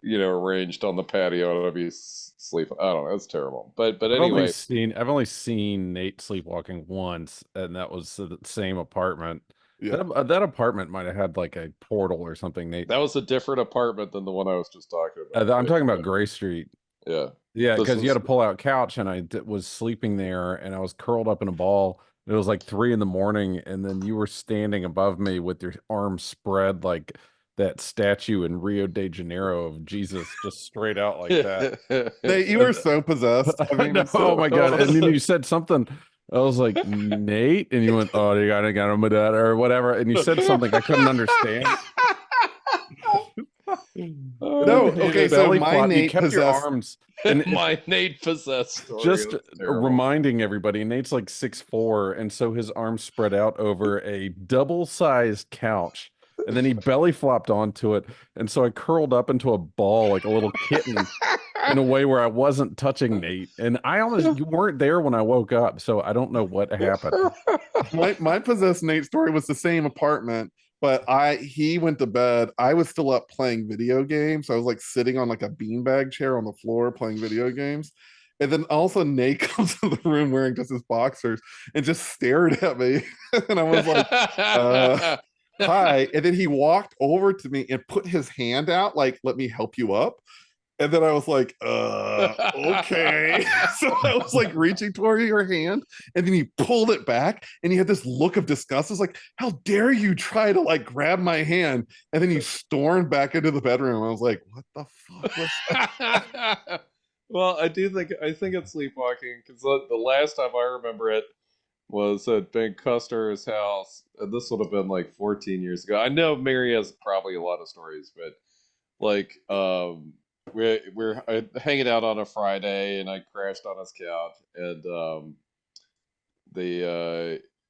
arranged on the patio, and I'd be sleeping. I don't know. It's terrible. But anyway, I've only seen Nate sleepwalking once, and that was the same apartment. Yeah. That apartment might have had like a portal or something, Nate. that was a different apartment than the one I was just talking about. I'm talking about Gray Street. Yeah, Yeah, this because you had was. a pull-out couch, and was sleeping there, and I was curled up in a ball. It was like 3 in the morning, and then you were standing above me with your arms spread, like that statue in Rio de Janeiro of Jesus just straight out like that. Nate, you were so possessed. I mean, No, oh my God. And then you said something. I was like, Nate, and you went, oh, you gotta get him with that or whatever. And you said something I couldn't understand. No, okay, so Belly my flop. You Nate kept your possessed. arms. And My Nate possessed story. just That's terrible. reminding everybody, Nate's like 6'4", and so his arms spread out over a double-sized couch, and then he belly flopped onto it, and so I curled up into a ball like a little kitten in a way where I wasn't touching Nate, and you weren't there when I woke up, so I don't know what happened. My possessed Nate story was the same apartment, but he went to bed. I was still up playing video games. I was like sitting on like a beanbag chair on the floor playing video games. And then also Nate comes to the room wearing just his boxers and just stared at me. And I was like, hi. And then he walked over to me and put his hand out, like, let me help you up. And then I was like, okay. So I was like reaching toward your hand, and then he pulled it back, and he had this look of disgust. I was like, how dare you try to like grab my hand? And then he stormed back into the bedroom. I was like, what the fuck was that? Well, I think it's sleepwalking because the last time I remember it was at Ben Custer's house, and this would have been like 14 years ago. I know Mary has probably a lot of stories, but like we're hanging out on a Friday, and I crashed on his couch, and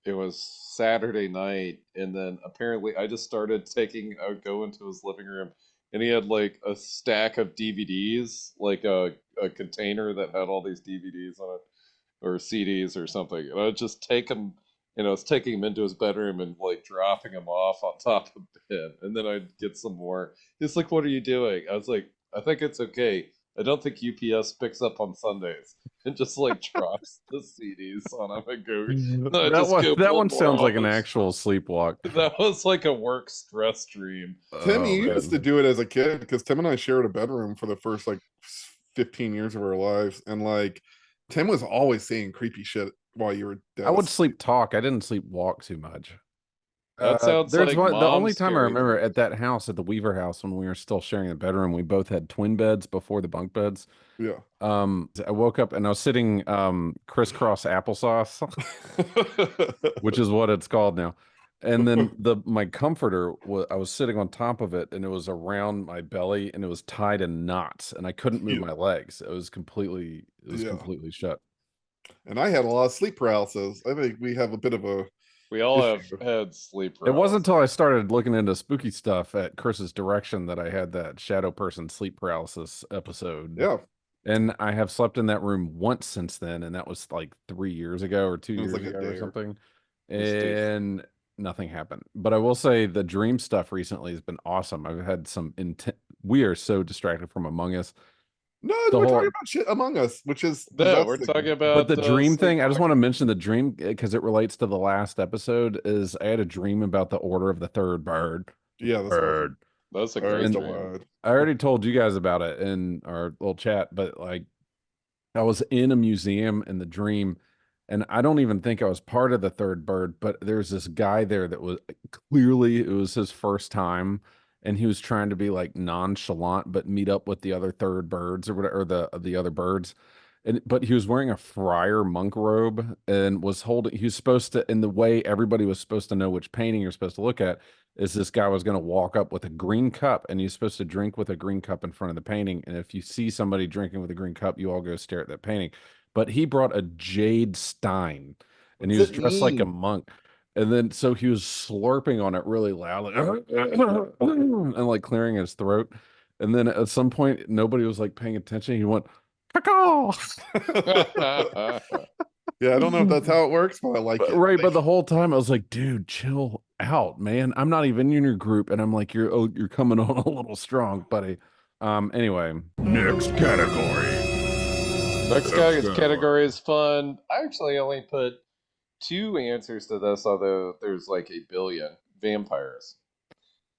it was Saturday night, and then apparently I just started I would go into his living room, and he had like a stack of DVDs, like a container that had all these DVDs on it, or CDs or something, and I would just take him. I was taking him into his bedroom and like dropping him off on top of the bed, and then I'd get some more. He's like, "What are you doing?" I was like, "I think it's okay. I don't think UPS picks up on Sundays," and just like drops the CDs on him and go. That one sounds like an actual sleepwalk. That was like a work stress dream. Tim, you used to do it as a kid because Tim and I shared a bedroom for the first like 15 years of our lives, and like Tim was always saying creepy shit while you were dead. I would sleep talk. I didn't sleep walk too much. That sounds like the only time I remember dreams. at that house, at the Weaver house, when we were still sharing a bedroom, we both had twin beds before the bunk beds. Yeah. I woke up and I was sitting crisscross applesauce, which is what it's called now. And then my comforter I was sitting on top of it, and it was around my belly, and it was tied in knots, and I couldn't move my legs. It was completely shut. And I had a lot of sleep paralysis. I think we have a bit of a. We all have had sleep paralysis. It wasn't until I started looking into spooky stuff at Chris's direction that I had that shadow person sleep paralysis episode. Yeah. And I have slept in that room once since then, and that was like 3 years ago or 2 years ago or something. And nothing happened. But I will say the dream stuff recently has been awesome. I've had some we are so distracted from Among Us. No, we're talking about shit Among Us, which is we're talking about. But the dream thing, I just want to mention the dream because it relates to the last episode. Is I had a dream about the Order of the Third Bird. Yeah, bird. That's a great dream. I already told you guys about it in our little chat, but like, I was in a museum in the dream, and I don't even think I was part of the third bird, but there's this guy there that was clearly it was his first time. And he was trying to be like nonchalant, but meet up with the other third birds or whatever, or the other birds. But he was wearing a friar monk robe and he was supposed to, in the way everybody was supposed to know which painting you're supposed to look at, is this guy was going to walk up with a green cup, and he's supposed to drink with a green cup in front of the painting. And if you see somebody drinking with a green cup, you all go stare at that painting. But he brought a jade stein, and he was dressed like a monk. And then, so he was slurping on it really loudly and like clearing his throat. And then at some point, nobody was like paying attention. He went, caw. Yeah, I don't know if that's how it works, but I like it. Right. But the whole time I was like, dude, chill out, man. I'm not even in your group. And I'm like, you're coming on a little strong, buddy. Anyway, next category. Next category is fun. I actually only put 2 answers to this, although there's like 1 billion. Vampires.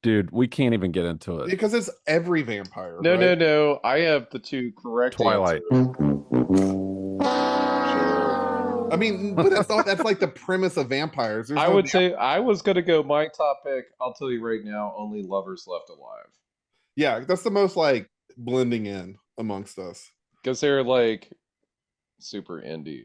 Dude, we can't even get into it. Because it's every vampire. No. I have the 2 correct Twilight. answers. Sure. I mean, but that's like the premise of vampires. There's I no would say I was gonna go my top pick. I'll tell you right now, only lovers left alive. Yeah, that's the most like blending in amongst us. Because they're like super indie.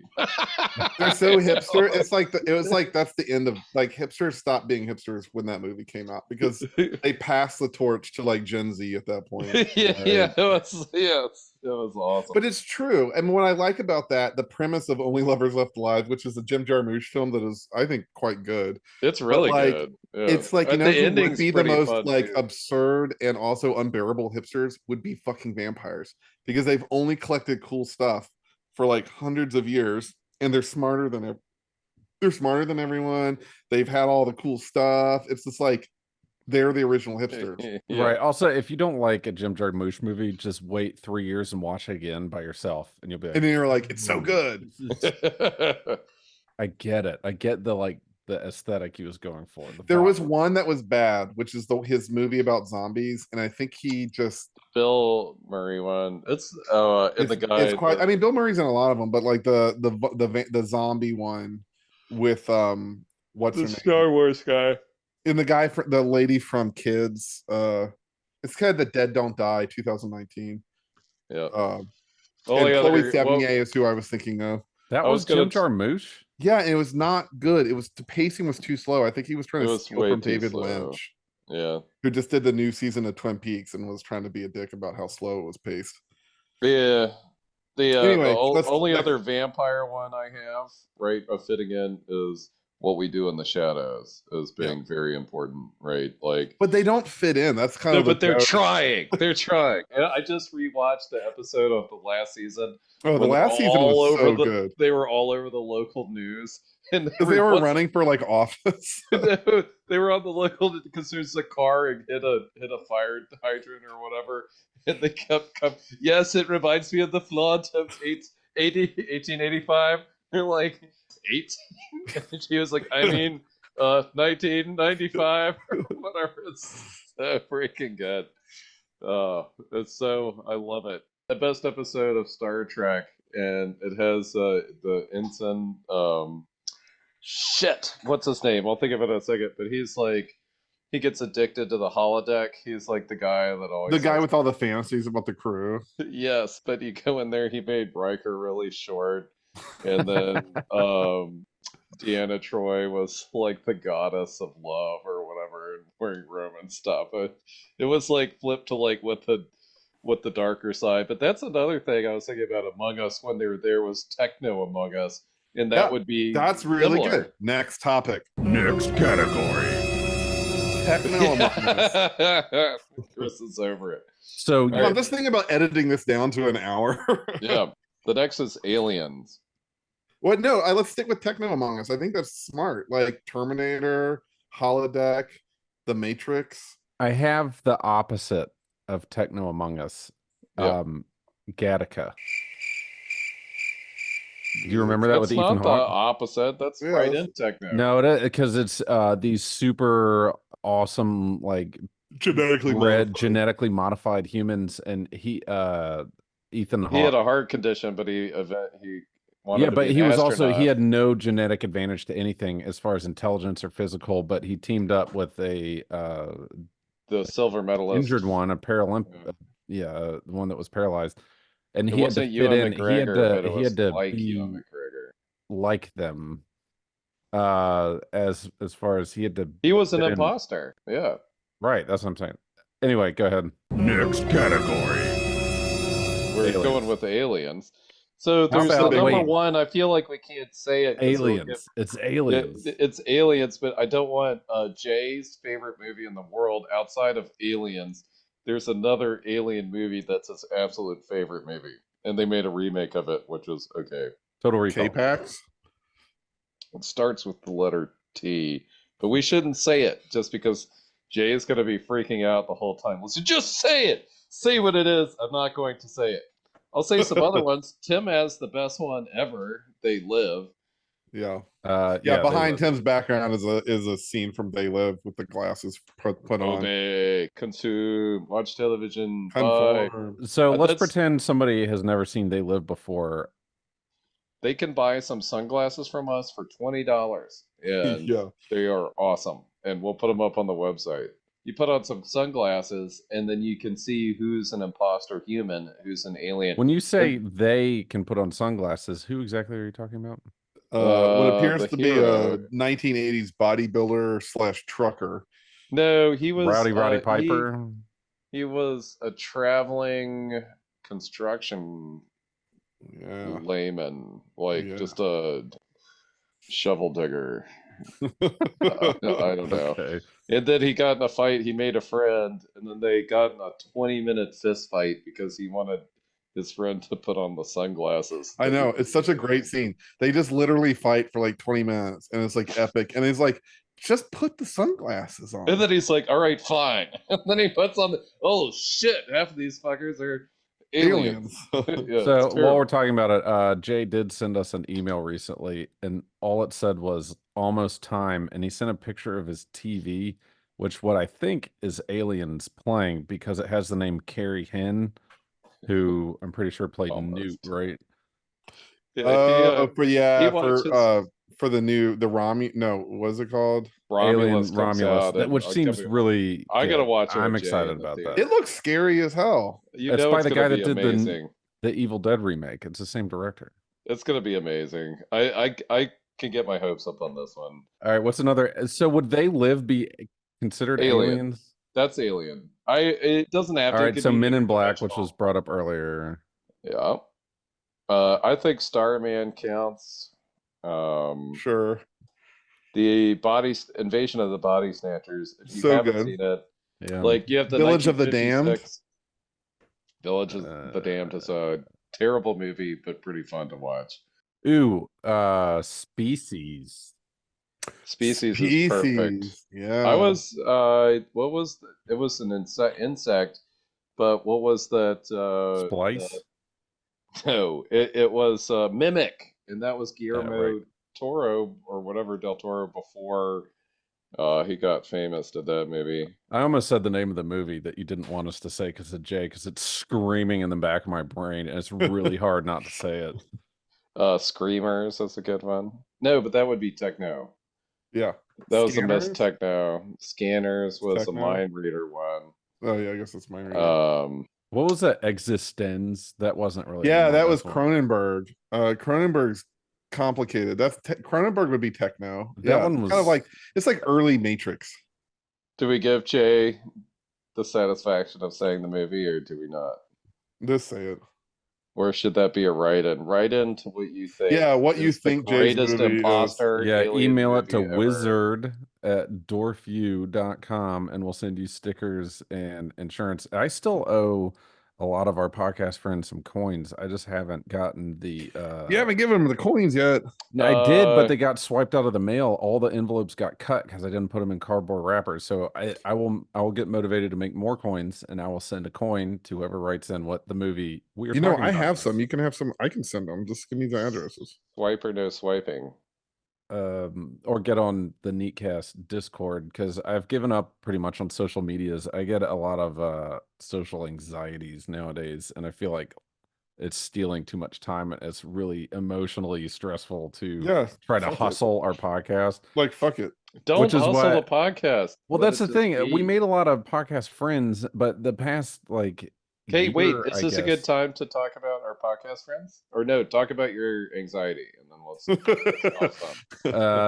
They're so hipster. It's like it was like that's the end of like hipsters stopped being hipsters when that movie came out because they passed the torch to like Gen Z at that point. Yeah, it was awesome. But it's true. And what I like about that, the premise of Only Lovers Left Alive, which is a Jim Jarmusch film that is, I think, quite good. It's really like, good. Yeah. It's like, you know, the who would ending's be the pretty most fun, like too. absurd and also unbearable hipsters would be fucking vampires because they've only collected cool stuff for like hundreds of years, and they're smarter than everyone. They've had all the cool stuff. It's just like they're the original hipsters. Yeah. Right. Also, if you don't like a Jim Jarmusch movie, just wait 3 years and watch it again by yourself, and you'll be like, And then you're like, it's so good. I get it. I get the aesthetic he was going for. There was one that was bad, which is his movie about zombies, and I think he just Bill Murray one. And the guy. It's quite. I mean, Bill Murray's in a lot of them, but like the zombie one with what's her name? Star Wars guy. And the lady from Kids. It's kind of The Dead Don't Die 2019. Yeah. And Chloe Sevigny is who I was thinking of. That was Jim Jarmusch. Yeah, and it was not good. The pacing was too slow. I think he was trying to steal from David slow. Lynch. Yeah. Who just did the new season of Twin Peaks and was trying to be a dick about how slow it was paced. Yeah. Anyway, the only other vampire one I have, right, of fitting in is What We Do in the Shadows as being very important, right? Like, but they don't fit in. That's kind of but they're trying. They're trying. And I just rewatched the episode of the last season. Oh, the last season was so good. They were all over the local news, and they were running for like office. They were on the local because there's a car and hit a fire hydrant or whatever, and they kept coming. Yes, it reminds me of the flood of 1885. They're like 18, and she was like, I mean, 1995 or whatever. It's so freaking good. I love it. The best episode of Star Trek, and it has the ensign. What's his name? I'll think of it in a second. But he's like, he gets addicted to the holodeck. He's like the guy that always with all the fantasies about the crew. Yes, but you go in there, he made Riker really short, and then Deanna Troi was like the goddess of love or whatever, and wearing Roman stuff. It was like flipped to like what the darker side. But that's another thing I was thinking about Among Us when they were there was techno Among Us, and that's really similar. good. Next topic. Next category. Techno Among Us. Chris is over it. So I'm just thinking about editing this down to an hour. Yeah, the next is Aliens. What? No, let's stick with Techno Among Us. I think that's smart. Like Terminator, Holodeck, The Matrix. I have the opposite of Techno Among Us. Gattaca. Do you remember that with Ethan Hawke? That's not the opposite. That's right in techno. No, because it's these super awesome, like genetically modified humans, and Ethan Hawke. He had a heart condition, but he wanted to be he was astronaut. also he had no genetic advantage to anything as far as intelligence or physical, but he teamed up with the silver medalist, injured one, a Paralympic, the one that was paralyzed. And he had to fit in. McGregor, he had to like be McGregor. like them. As far as he had to, he was an imposter. Yeah, right. That's what I'm saying. Anyway, go ahead. Next category. We're going with aliens. So there's the number one. I feel like we can't say it. Aliens. It's aliens. It's aliens, but I don't want Jay's favorite movie in the world outside of Aliens. There's another alien movie that's his absolute favorite movie, and they made a remake of it, which was okay. Total Recall. K-Pax? It starts with the letter T, but we shouldn't say it just because Jay is going to be freaking out the whole time. Let's just say it. Say what it is. I'm not going to say it. I'll say some other ones. Tim has the best one ever. They Live. Yeah. Behind Tim's background is a scene from They Live with the glasses put on. Obey, consume, watch television. So let's pretend somebody has never seen They Live before. they can buy some sunglasses from us for $20, and Yeah. they are awesome. And we'll put them up on the website. You put on some sunglasses, and then you can see who's an imposter human, who's an alien. When you say they can put on sunglasses, who exactly are you talking about? What appears The to be a hero. 1980s bodybuilder slash trucker. No, he was Roddy Piper. he was a traveling construction Yeah. layman, like Yeah. just a shovel digger. I don't know. Okay. And then he got in a fight. He made a friend, and then they got in a 20-minute fist fight because he wanted his friend to put on the sunglasses. I know. It's such a great scene. They just literally fight for like 20 minutes and it's like epic. And it's like, just put the sunglasses on. And then he's like, "All right, fine." And then he puts on the. Oh shit! Half of these fuckers are aliens. Yeah, So it's while we're terrible. talking about it, Jay did send us an email recently, and all it said was almost time, and he sent a picture of his TV, which what I think is Aliens playing because it has the name Carrie Henn, who I'm pretty sure played Newt, Almost. right? Yeah, he watches for the Romu, no, what was it called? Alien Romulus comes Romulus, out, and which seems really I gotta good. watch it I'm with Jay excited in the about that. theater. It looks scary as hell. You It's know by it's the gonna guy be that did amazing. the Evil Dead remake. It's the same director. It's gonna be amazing. I can get my hopes up on this one. All right, what's another? So would they be considered Alien. aliens? That's Alien. It doesn't have All to. It right, could so be Men in Black, which was interdimensional. brought up earlier. Yeah. I think Starman counts. Sure. The Invasion of the Body Snatchers. If you So haven't good. seen it, Yeah. like you have the Village of the Damned. 1956 Village of the Damned is a terrible movie, but pretty fun to watch. Ooh, Species. Species is perfect. Yeah. I was what was it was an insect, but what was that Splice. no, it was Mimic, and that was Guillermo Right. Toro or whatever del Toro before he got famous, did that movie. I almost said the name of the movie that you didn't want us to say because of Jay, because it's screaming in the back of my brain, and it's really hard not to say it. Screamers, that's a good one. No, but that would be Techno. Yeah. That was the best Scanners? Techno. Scanners was a Techno? mind reader one. Oh yeah, I guess that's mine. What was that? Existenz? That wasn't really. Yeah, that was one. Cronenberg. Cronenberg's complicated. Cronenberg would be techno. That one was kind of like it's like early Matrix. Do we give Jay the satisfaction of saying the movie, or do we not? Just say it. Or should that be a write-in? Write into what you think. Yeah, what you is the think Jay's greatest movie is. imposter. Yeah, alien email it to movie ever. wizard@dorfview.com and we'll send you stickers and insurance. I still owe a lot of our podcast friends some coins. I just haven't gotten the You haven't given them the coins yet. I did, but they got swiped out of the mail. All the envelopes got cut because I didn't put them in cardboard wrappers. So I will get motivated to make more coins, and I will send a coin to whoever writes in what the movie we are. You know, talking I about have is. some. You can have some. I can send them. Just give me the addresses. Swipe or no swiping. Or get on the Neatcast Discord because I've given up pretty much on social medias. I get a lot of social anxieties nowadays, and I feel like it's stealing too much time. It's really emotionally stressful to try to hustle our podcast. Like, fuck it. Don't hustle the podcast. Well, that's the thing. We made a lot of podcast friends, but the past Okay, wait. Is this a good time to talk about our podcast friends? Or no, talk about your anxiety, and then let's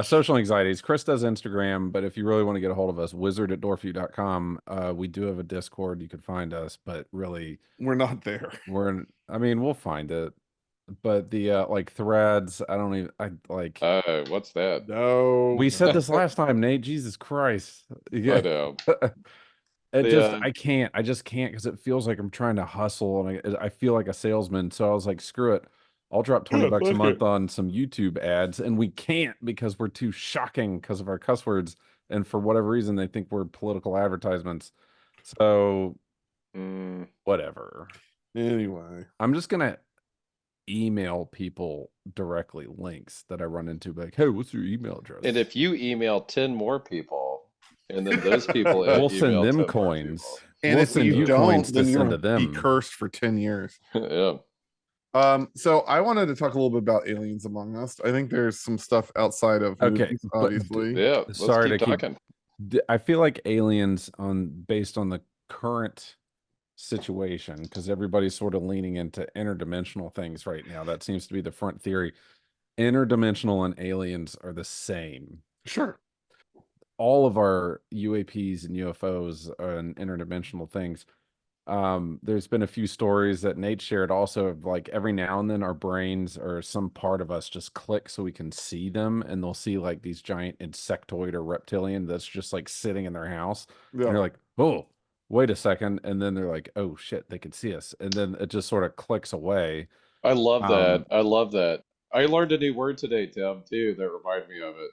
social anxieties. Chris does Instagram, but if you really want to get a hold of us, wizard@dorfview.com. We do have a Discord. You could find us, but really we're not there. We'll find it. But the threads, I don't even what's that? No. We said this last time, Nate. Jesus Christ. Yeah. I know. I just can't because it feels like I'm trying to hustle and I feel like a salesman. So I was like, screw it. I'll drop $20 a month on some YouTube ads, and we can't because we're too shocking because of our cuss words. And for whatever reason, they think we're political advertisements. So whatever. Anyway, I'm just going to email people directly links that I run into. Like, hey, what's your email address? And if you email 10 more people, and then those people we'll send them coins. And we'll if send you don't, coins then to you're send to them. be cursed for 10 years. Yeah. So I wanted to talk a little bit about Aliens Among Us. I think there's some stuff outside of Okay, movies, but obviously. Yeah, let's sorry keep to keep. talking. I feel like aliens based on the current situation, because everybody's sort of leaning into interdimensional things right now. That seems to be the front theory. Interdimensional and aliens are the same. Sure. All of our UAPs and UFOs and interdimensional things. There's been a few stories that Nate shared also of like every now and then our brains or some part of us just click so we can see them, and they'll see like these giant insectoid or reptilian that's just like sitting in their house. And Yeah. they're like, oh, wait a second. And then they're like, oh shit, they can see us. And then it just sort of clicks away. I love that. Um, I love that. I learned a new word today, Tim, too, that reminded me of it.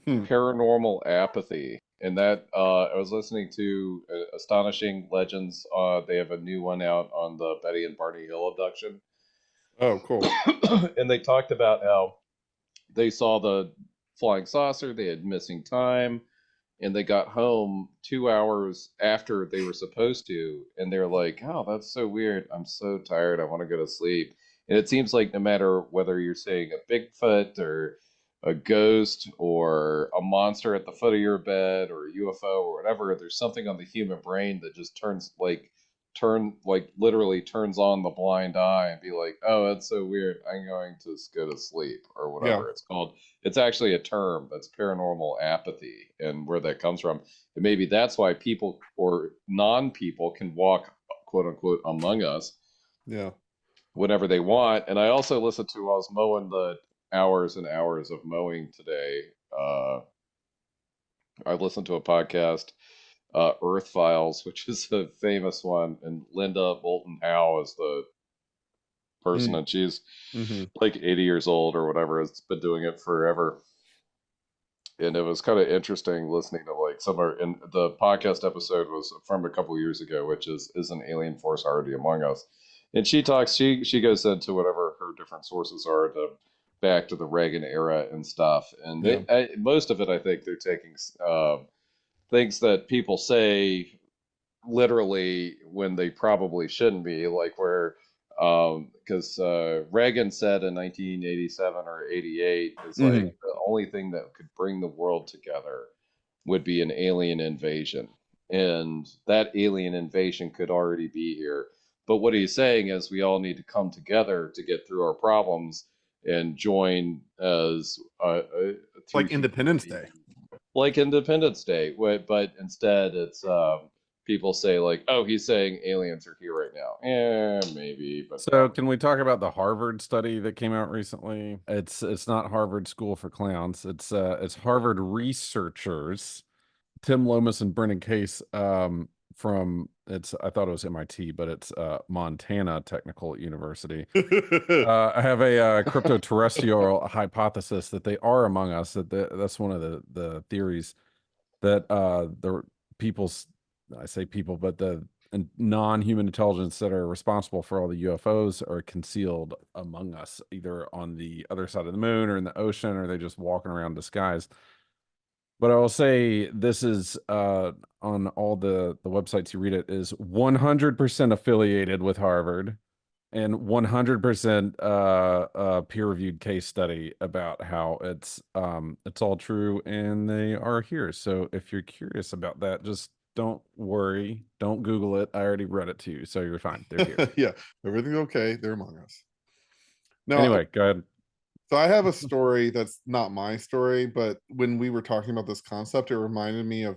Hmm. Paranormal apathy. And that I was listening to Astonishing Legends. They have a new one out on the Betty and Barney Hill abduction. Oh, cool. And they talked about how they saw the flying saucer, they had missing time, and they got home 2 hours after they were supposed to, and they're like, oh, that's so weird. I'm so tired. I want to go to sleep. And it seems like no matter whether you're saying a Bigfoot or a ghost or a monster at the foot of your bed or a UFO or whatever, there's something on the human brain that just literally turns on the blind eye and be like, oh, that's so weird. I'm going to go to sleep or Yeah. whatever it's called. It's actually a term that's paranormal apathy, and where that comes from. And maybe that's why people or non-people can walk, quote unquote, among us Yeah. whenever they want. And I also listened to, I was mowing the hours and hours of mowing today. I listened to a podcast, Earth Files, which is a famous one, and Linda Bolton Howe is the person, and she's Mm-hmm. like 80 years old or whatever. Has been doing it forever. And it was kind of interesting listening to like and the podcast episode was from a couple of years ago, which is an alien force already among us. And she goes into whatever her different sources are back to the Reagan era and stuff. And Yeah. most of it, I think they're taking things that people say literally when they probably shouldn't be, like where because Reagan said in 1987 or 88 is Mm-hmm. like the only thing that could bring the world together would be an alien invasion, and that alien invasion could already be here. But what he's saying is we all need to come together to get through our problems and join as three Like Independence Day. like Independence Day, but instead it's people say like, oh, he's saying aliens are here right now. Yeah, maybe, but So can we talk about the Harvard study that came out recently? It's not Harvard School for Clowns. It's Harvard researchers, Tim Lomas and Brennan Case, from I thought it was MIT, but it's Montana Technical University. I have a crypto terrestrial hypothesis that they are among us. That's one of the theories that the people's, I say people, but the non-human intelligence that are responsible for all the UFOs are concealed among us, either on the other side of the moon or in the ocean, or they're just walking around disguised. But I will say this is on all the websites you read it is 100% affiliated with Harvard and 100% peer-reviewed case study about how it's all true and they are here. So if you're curious about that, just don't worry, don't Google it. I already read it to you, so you're fine. They're here. Yeah. Everything's okay. They're among us. No, Anyway, go ahead. so I have a story that's not my story, but when we were talking about this concept, it reminded me of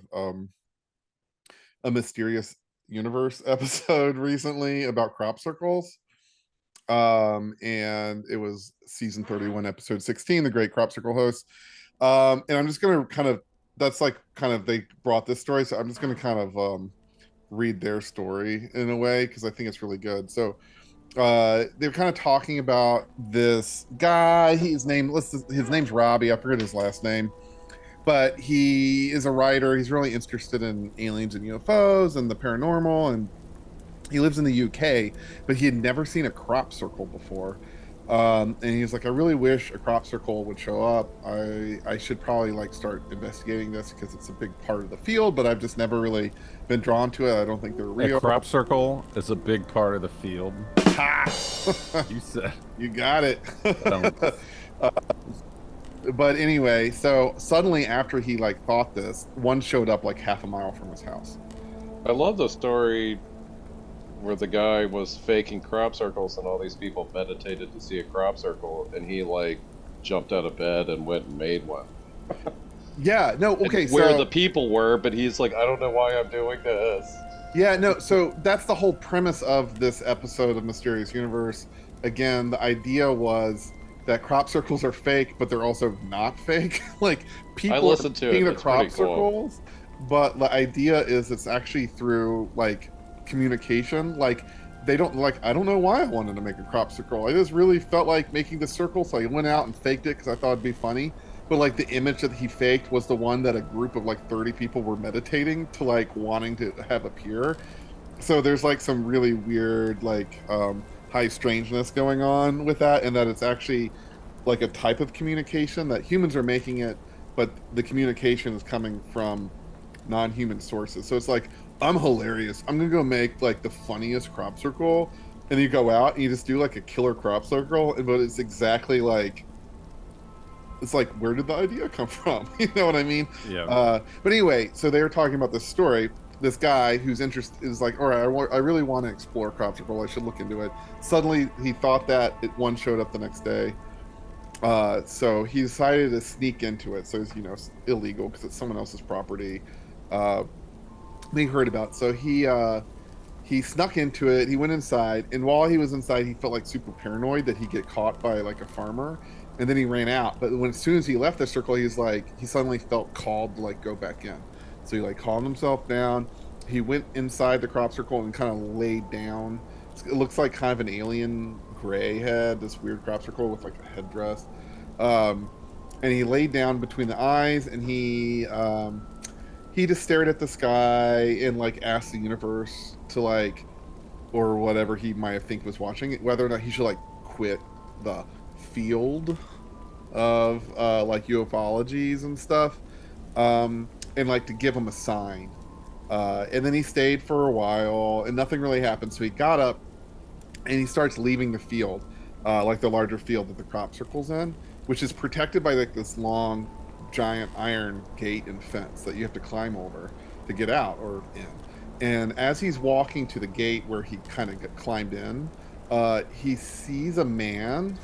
a Mysterious Universe episode recently about crop circles. And it was season 31, episode 16, the Great Crop Circle Host. And I'm just gonna they brought this story, so I'm just gonna kind of read their story in a way because I think it's really good. So they're kind of talking about this guy. His name's Robbie. I forget his last name, but he is a writer. He's really interested in aliens and UFOs and the paranormal, and he lives in the UK, but he had never seen a crop circle before. And he's like, I really wish a crop circle would show up. I should probably like start investigating this because it's a big part of the field, but I've just never really been drawn to it. I don't think they're real. A crop circle is a big part of the field. Ha! You said. You got it. Um, But anyway, so suddenly after he like thought this, one showed up like half a mile from his house. I love the story where the guy was faking crop circles and all these people meditated to see a crop circle, and he like jumped out of bed and went and made one. Yeah, no, okay, And where so the people were, but he's like, I don't know why I'm doing this. yeah, no, so that's the whole premise of this episode of Mysterious Universe. Again, the idea was that crop circles are fake, but they're also not fake. Like people listened to it. seeing the It's crop pretty cool. circles, but the idea is it's actually through like communication. Like they don't like. I don't know why I wanted to make a crop circle. I just really felt like making the circle, so I went out and faked it because I thought it'd be funny. But like the image that he faked was the one that a group of like 30 people were meditating to like wanting to have appear. So there's like some really weird like high strangeness going on with that, and that it's actually like a type of communication that humans are making it, but the communication is coming from non-human sources. So it's like, I'm hilarious, I'm gonna go make like the funniest crop circle, and you go out and you just do like a killer crop circle, but it's exactly like, it's like, where did the idea come from? You know what I mean? Yeah. But anyway, so they were talking about this story. This guy who's interested is like, all right, I really want to explore crop circle. I should look into it. Suddenly, he thought that one showed up the next day. So he decided to sneak into it. So it's, you know, illegal because it's someone else's property. He heard about it. So he snuck into it. He went inside, and while he was inside, he felt like super paranoid that he'd get caught by like a farmer. And then he ran out. But as soon as he left the circle, he suddenly felt called to like go back in. So he like calmed himself down. He went inside the crop circle and kind of laid down. It looks like kind of an alien gray head, this weird crop circle with like a headdress. And he laid down between the eyes, and he just stared at the sky and like asked the universe to like, or whatever he might have think was watching it, whether or not he should like quit the field of like ufologies and stuff. And like to give him a sign. And then he stayed for a while and nothing really happened. So he got up and he starts leaving the field, like the larger field that the crop circle's in, which is protected by like this long, giant iron gate and fence that you have to climb over to get out or in. And as he's walking to the gate where he kind of climbed in, he sees a man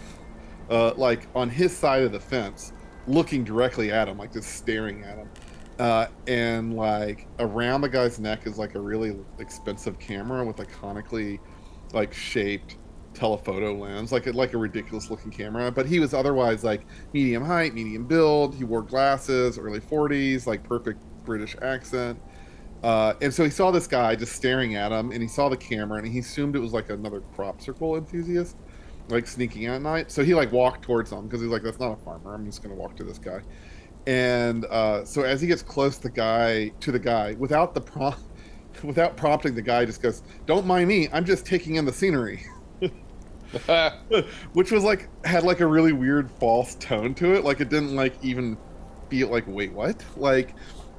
like on his side of the fence looking directly at him, like just staring at him. And like around the guy's neck is like a really expensive camera with a conically like shaped telephoto lens, like a ridiculous looking camera. But he was otherwise like medium height, medium build. He wore glasses, early 40s, like perfect British accent. And so he saw this guy just staring at him, and he saw the camera, and he assumed it was like another crop circle enthusiast, like sneaking out at night. So he like walked towards him because he's like, that's not a farmer, I'm just gonna walk to this guy. And so as he gets close to the guy, without prompting, the guy just goes, "Don't mind me, I'm just taking in the scenery." Which was like, had like a really weird false tone to it. Like it didn't like even feel like, wait, what? Like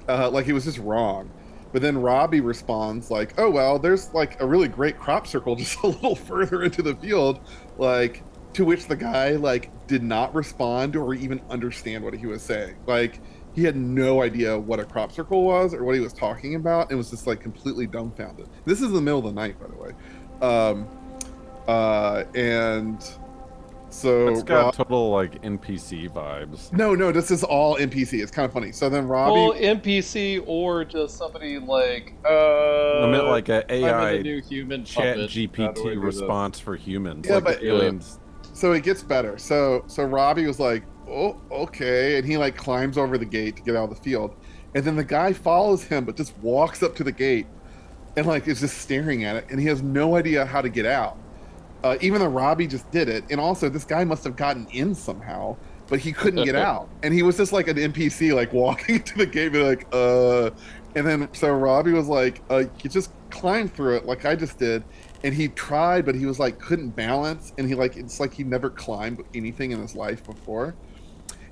it was just wrong. But then Robbie responds like, "Oh well, there's like a really great crop circle just a little further into the field," like, to which the guy like did not respond or even understand what he was saying. Like he had no idea what a crop circle was or what he was talking about, and was just like completely dumbfounded. This is the middle of the night, by the way. And so it's got total like NPC vibes. No, this is all NPC. It's kind of funny. So then Robbie, well, NPC or just somebody like I meant like an I'm AI the new human chat puppet. How do I GPT do response for humans. Yeah, like but- the aliens. so it gets better. So Robbie was like, "Oh, okay," and he like climbs over the gate to get out of the field, and then the guy follows him, but just walks up to the gate, and like is just staring at it, and he has no idea how to get out. Even though Robbie just did it, and also this guy must have gotten in somehow, but he couldn't get out, and he was just like an NPC, like walking to the gate, be like, and then so Robbie was like, "You just climb through it, like I just did." And he tried, but he was like couldn't balance, and he like it's like he never climbed anything in his life before.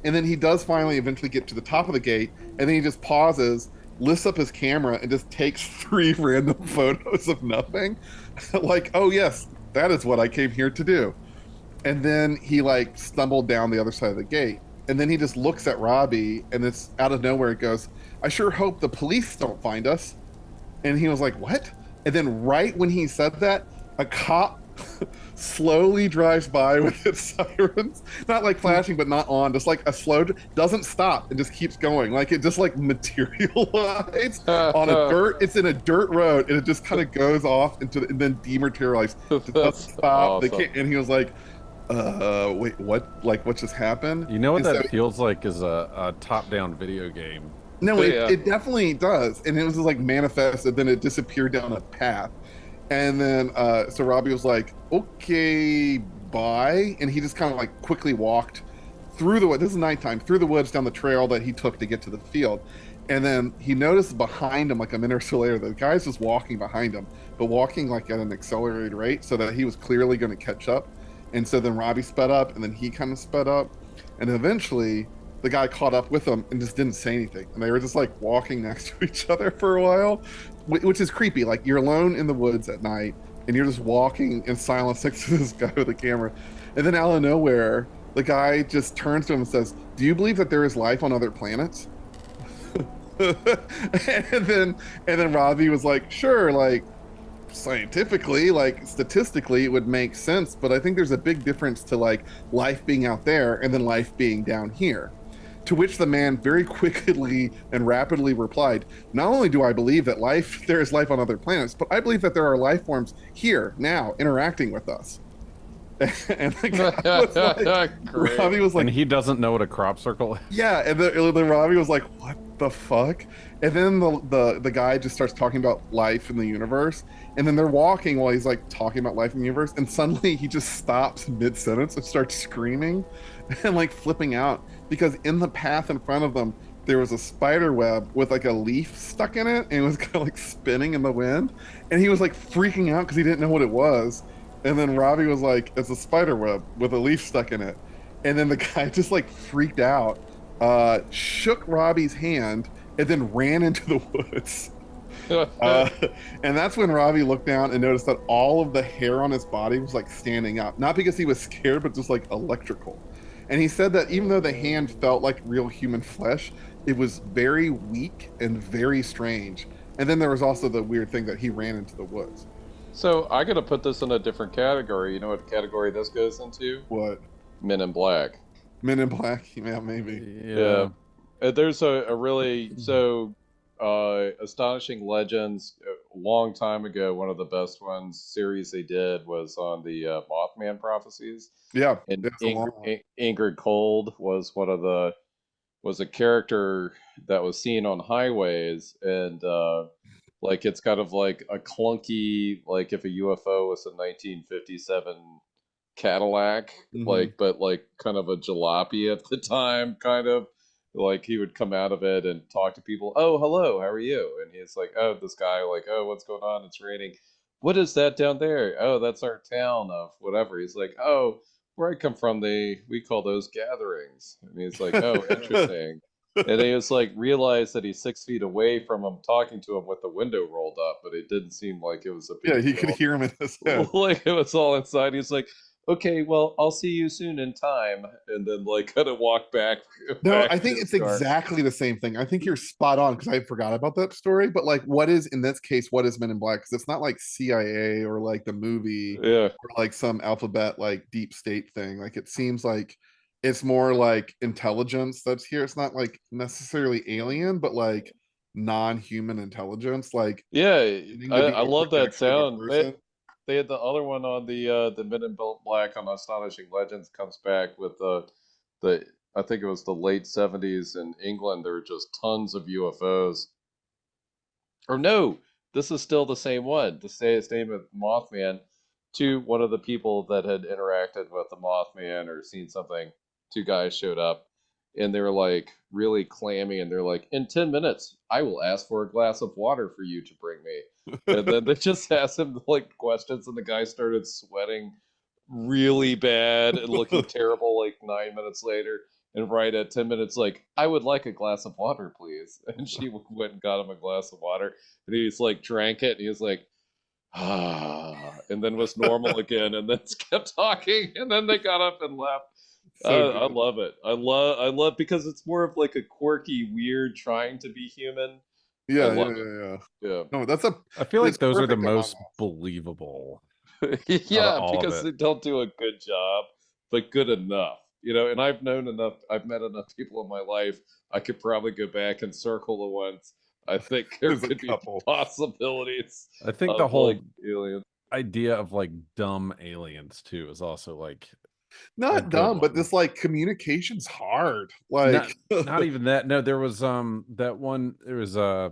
And then he does finally eventually get to the top of the gate, and then he just pauses, lifts up his camera, and just takes 3 random photos of nothing. Like, oh yes, That is what I came here to do. And then he like stumbled down the other side of the gate. And then he just looks at Robbie, and it's out of nowhere. It goes, I sure hope the police don't find us. And he was like, what? And then right when he said that, a cop slowly drives by with its sirens, not like flashing, but not on, just like a slow, doesn't stop and just keeps going. Like it just like materialized on a dirt, it's in a dirt road, and it just kind of goes off into and then dematerialized. It doesn't stop. Awesome. They can't, and he was like, wait, what? Like, what just happened? You know what and that feels like is a top-down video game. No, Yeah. it definitely does. And it was just like manifested, then it disappeared down a path. And then, so Robbie was like, okay, bye. And he just kind of like quickly walked through the woods. This is nighttime, through the woods down the trail that he took to get to the field. And then he noticed behind him, like a minute or so later, the guy's just walking behind him, but walking like at an accelerated rate so that he was clearly going to catch up. And so then Robbie sped up, and then he kind of sped up. And eventually the guy caught up with him and just didn't say anything. And they were just like walking next to each other for a while, which is creepy. Like you're alone in the woods at night and you're just walking in silence next to this guy with a camera. And then out of nowhere, the guy just turns to him and says, do you believe that there is life on other planets? and then Robbie was like, sure, like scientifically, like statistically, it would make sense, but I think there's a big difference to like life being out there and then life being down here. To which the man very quickly and rapidly replied, not only do I believe that there is life on other planets, but I believe that there are life forms here now interacting with us. And the guy was like, Robbie was like, and he doesn't know what a crop circle is. yeah, and the Robbie was like, what the fuck? And then the guy just starts talking about life in the universe, and then they're walking while he's like talking about life in the universe, and suddenly he just stops mid-sentence and starts screaming and like flipping out, because in the path in front of them there was a spider web with like a leaf stuck in it, and it was kind of like spinning in the wind, and he was like freaking out because he didn't know what it was. And then Robbie was like, it's a spider web with a leaf stuck in it. And then the guy just like freaked out, shook Robbie's hand, and then ran into the woods. And that's when Robbie looked down and noticed that all of the hair on his body was like standing up. Not because he was scared, but just like electrical. And he said that even though the hand felt like real human flesh, it was very weak and very strange. And then there was also the weird thing that he ran into the woods. So I gotta put this in a different category. You know what category this goes into? What? Men in Black. Men in Black? Yeah, maybe. Yeah. There's a really Astonishing Legends. A long time ago, one of the best ones series they did was on the Mothman prophecies. Yeah. And that's a long one. Indrid Cold was was a character that was seen on highways, and like it's kind of like a clunky, like if a UFO was a 1957 Cadillac, but like kind of a jalopy at the time, kind of like he would come out of it and talk to people. Oh, hello, how are you? And he's like, oh, this guy, like, oh, what's going on? It's raining. What is that down there? Oh, that's our town of whatever. He's like, oh, where I come from, we call those gatherings. And he's like, oh, interesting. And he was like, realized that he's 6 feet away from him, talking to him with the window rolled up, but it didn't seem like it was a big he deal. could hear him in his head. Like it was all inside. He's like, okay, well, I'll see you soon in time, and then like kind of walk back. No, I think it's exactly the same thing. I think you're spot on, because I forgot about that story. But like, what is in this case? What is Men in Black? Because it's not like CIA or like the movie, Yeah. or like some alphabet like deep state thing. Like it seems like it's more like intelligence that's here. It's not like necessarily alien, but like non-human intelligence. Like Yeah, needing to be I love a that sound. person. They had the other one on the Men in Black on Astonishing Legends comes back with the I think it was the late 70s in England. There were just tons of UFOs. Or no, this is still the same one. The same with Mothman. One of the people that had interacted with the Mothman or seen something, two guys showed up, and they were like really clammy, and they're like, in 10 minutes, I will ask for a glass of water for you to bring me. And then they just asked him like questions, and the guy started sweating really bad and looking terrible like 9 minutes later. And right at 10 minutes, like, I would like a glass of water, please. And she went and got him a glass of water, and he's like drank it, and he was like, and then was normal again, and then kept talking, and then they got up and left. So I good. love it. I love because it's more of like a quirky, weird, trying to be human. I Yeah, yeah, love yeah, yeah. it. No, I feel it's like those are the perfect Among most Us. believable Yeah, out of yeah, all of because it. they don't do a good job, but good enough. You know, and I've known enough. I've met enough people in my life. I could probably go back and circle the ones I think there There's a could be couple. possibilities I think the of like whole aliens. idea of like dumb aliens too is also like a Not good dumb, but one. this like communication's hard. Not Like not even that. No, there was that one. There was I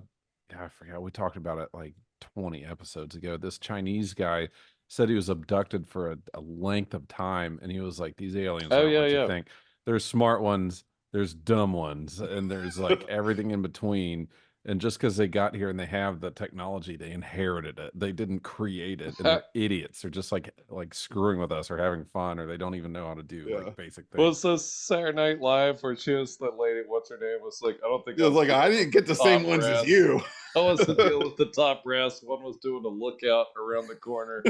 forgot. We talked about it like 20 episodes ago. This Chinese guy said he was abducted for a length of time, and he was like, "These aliens Oh aren't yeah, what you yeah. think. There's smart ones, there's dumb ones, and there's like everything in between." And just because they got here and they have the technology, they inherited it. They didn't create it, and they're idiots. They're just like screwing with us or having fun, or they don't even know how to do like yeah. basic Was things. this Saturday Night Live where she was the lady? What's her name? Was like, I don't think It I was was like I dealing didn't with get the the same top ones as brass. you. I wasn't dealing with the top brass. One was doing a lookout around the corner,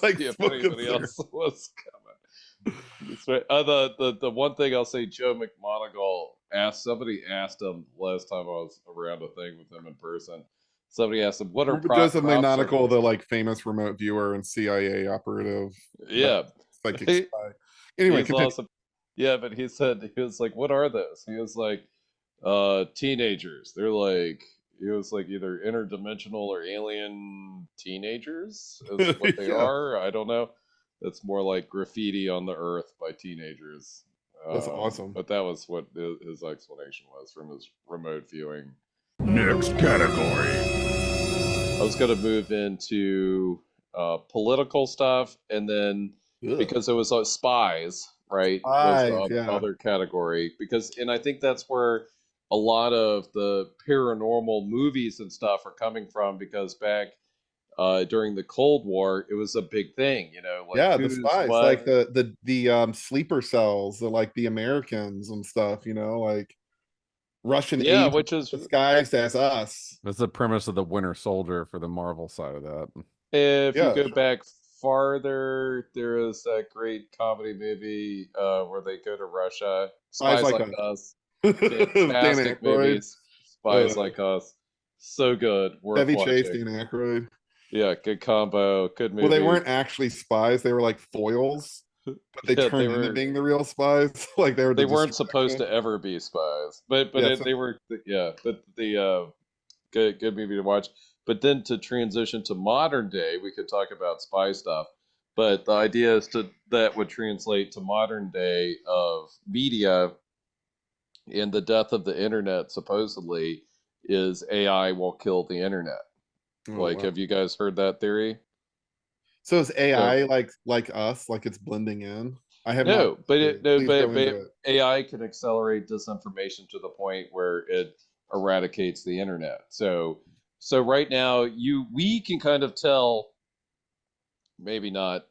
Like see if smoke a anybody cigarette. else was coming. That's right. The one thing I'll say, Joe McMoneagle asked somebody asked him last time I was around a thing with him in person. Somebody asked him, "What are Remember Joseph crop McNonical, circles?" the like famous remote viewer and CIA operative, but Yeah, psychic spy. Anyway, he's continue. awesome. Yeah, but he said he was like, "What are those?" He was like, teenagers. They're like he was like either interdimensional or alien teenagers is what they Yeah, are. I don't know. That's more like graffiti on the earth by teenagers. that's awesome. But that was what his explanation was from his remote viewing. Next category. I was going to move into political stuff, and then Ugh. because it was spies, right, was the Spies, yeah. other category. Because, and I think that's where a lot of the paranormal movies and stuff are coming from. Because back during the Cold War, it was a big thing. You know, like Yeah, the who's spies, like what. the sleeper cells, the like the Americans and stuff, like Russian Yeah, agents which is disguised as us. That's the premise of the Winter Soldier for the Marvel side of that. if you Yeah, go sure. back farther, there is that great comedy movie where they go to Russia, Spies Spies like Like us. Us. Dan Fantastic Aykroyd, movies. Spies uh, Like Us. So good. Worth Chevy Chase, watching. Dan Aykroyd. Yeah, good combo. Good Well, they movie. weren't actually spies; they were like foils, but they Yeah, turned into being the real spies. Like they were the they weren't supposed distraction. to ever be spies. But Yeah, so, they were yeah, but the good movie to watch. But then to transition to modern day, we could talk about spy stuff. But the idea is to that would translate to modern day of media and the death of the internet supposedly is AI will kill the internet. oh Like, wow. have you guys heard that theory? So is So AI like us, like it's blending in? I have not. no, but Heard. no, Please go into but it. AI can accelerate disinformation to the point where it eradicates the internet. So right now we can kind of tell, maybe not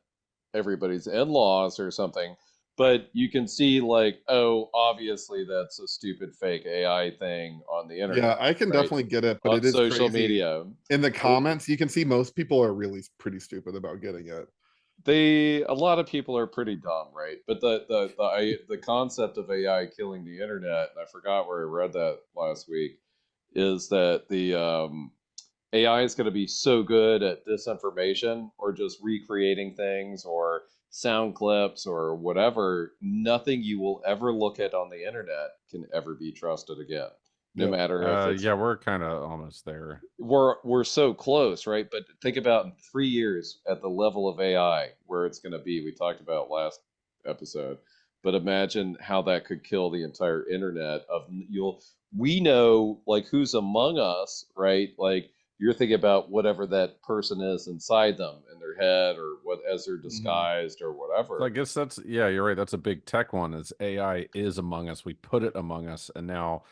everybody's in-laws or something, but you can see like, oh, obviously that's a stupid fake AI thing on the Yeah, internet, I can right? definitely get it, but On it is social crazy. media. In the Well, comments, you can see most people are really pretty stupid about getting it. a lot of people are pretty dumb, right? But the concept of AI killing the internet, and I forgot where I read that last week, is that the AI is going to be so good at disinformation or just recreating things or sound clips or whatever, nothing you will ever look at on the internet can ever be trusted again. No Yep. matter if it's Yeah, we're kind of almost there. we're so close, right? But think about in 3 years at the level of AI where it's going to be. We talked about last episode, but imagine how that could kill the entire internet. We know like who's among us, right? Like you're thinking about whatever that person is inside them in their head or what as they're Mhm. disguised or So I whatever. guess that's yeah, you're right. That's a big tech one. Is AI is among us. We put it among us, and now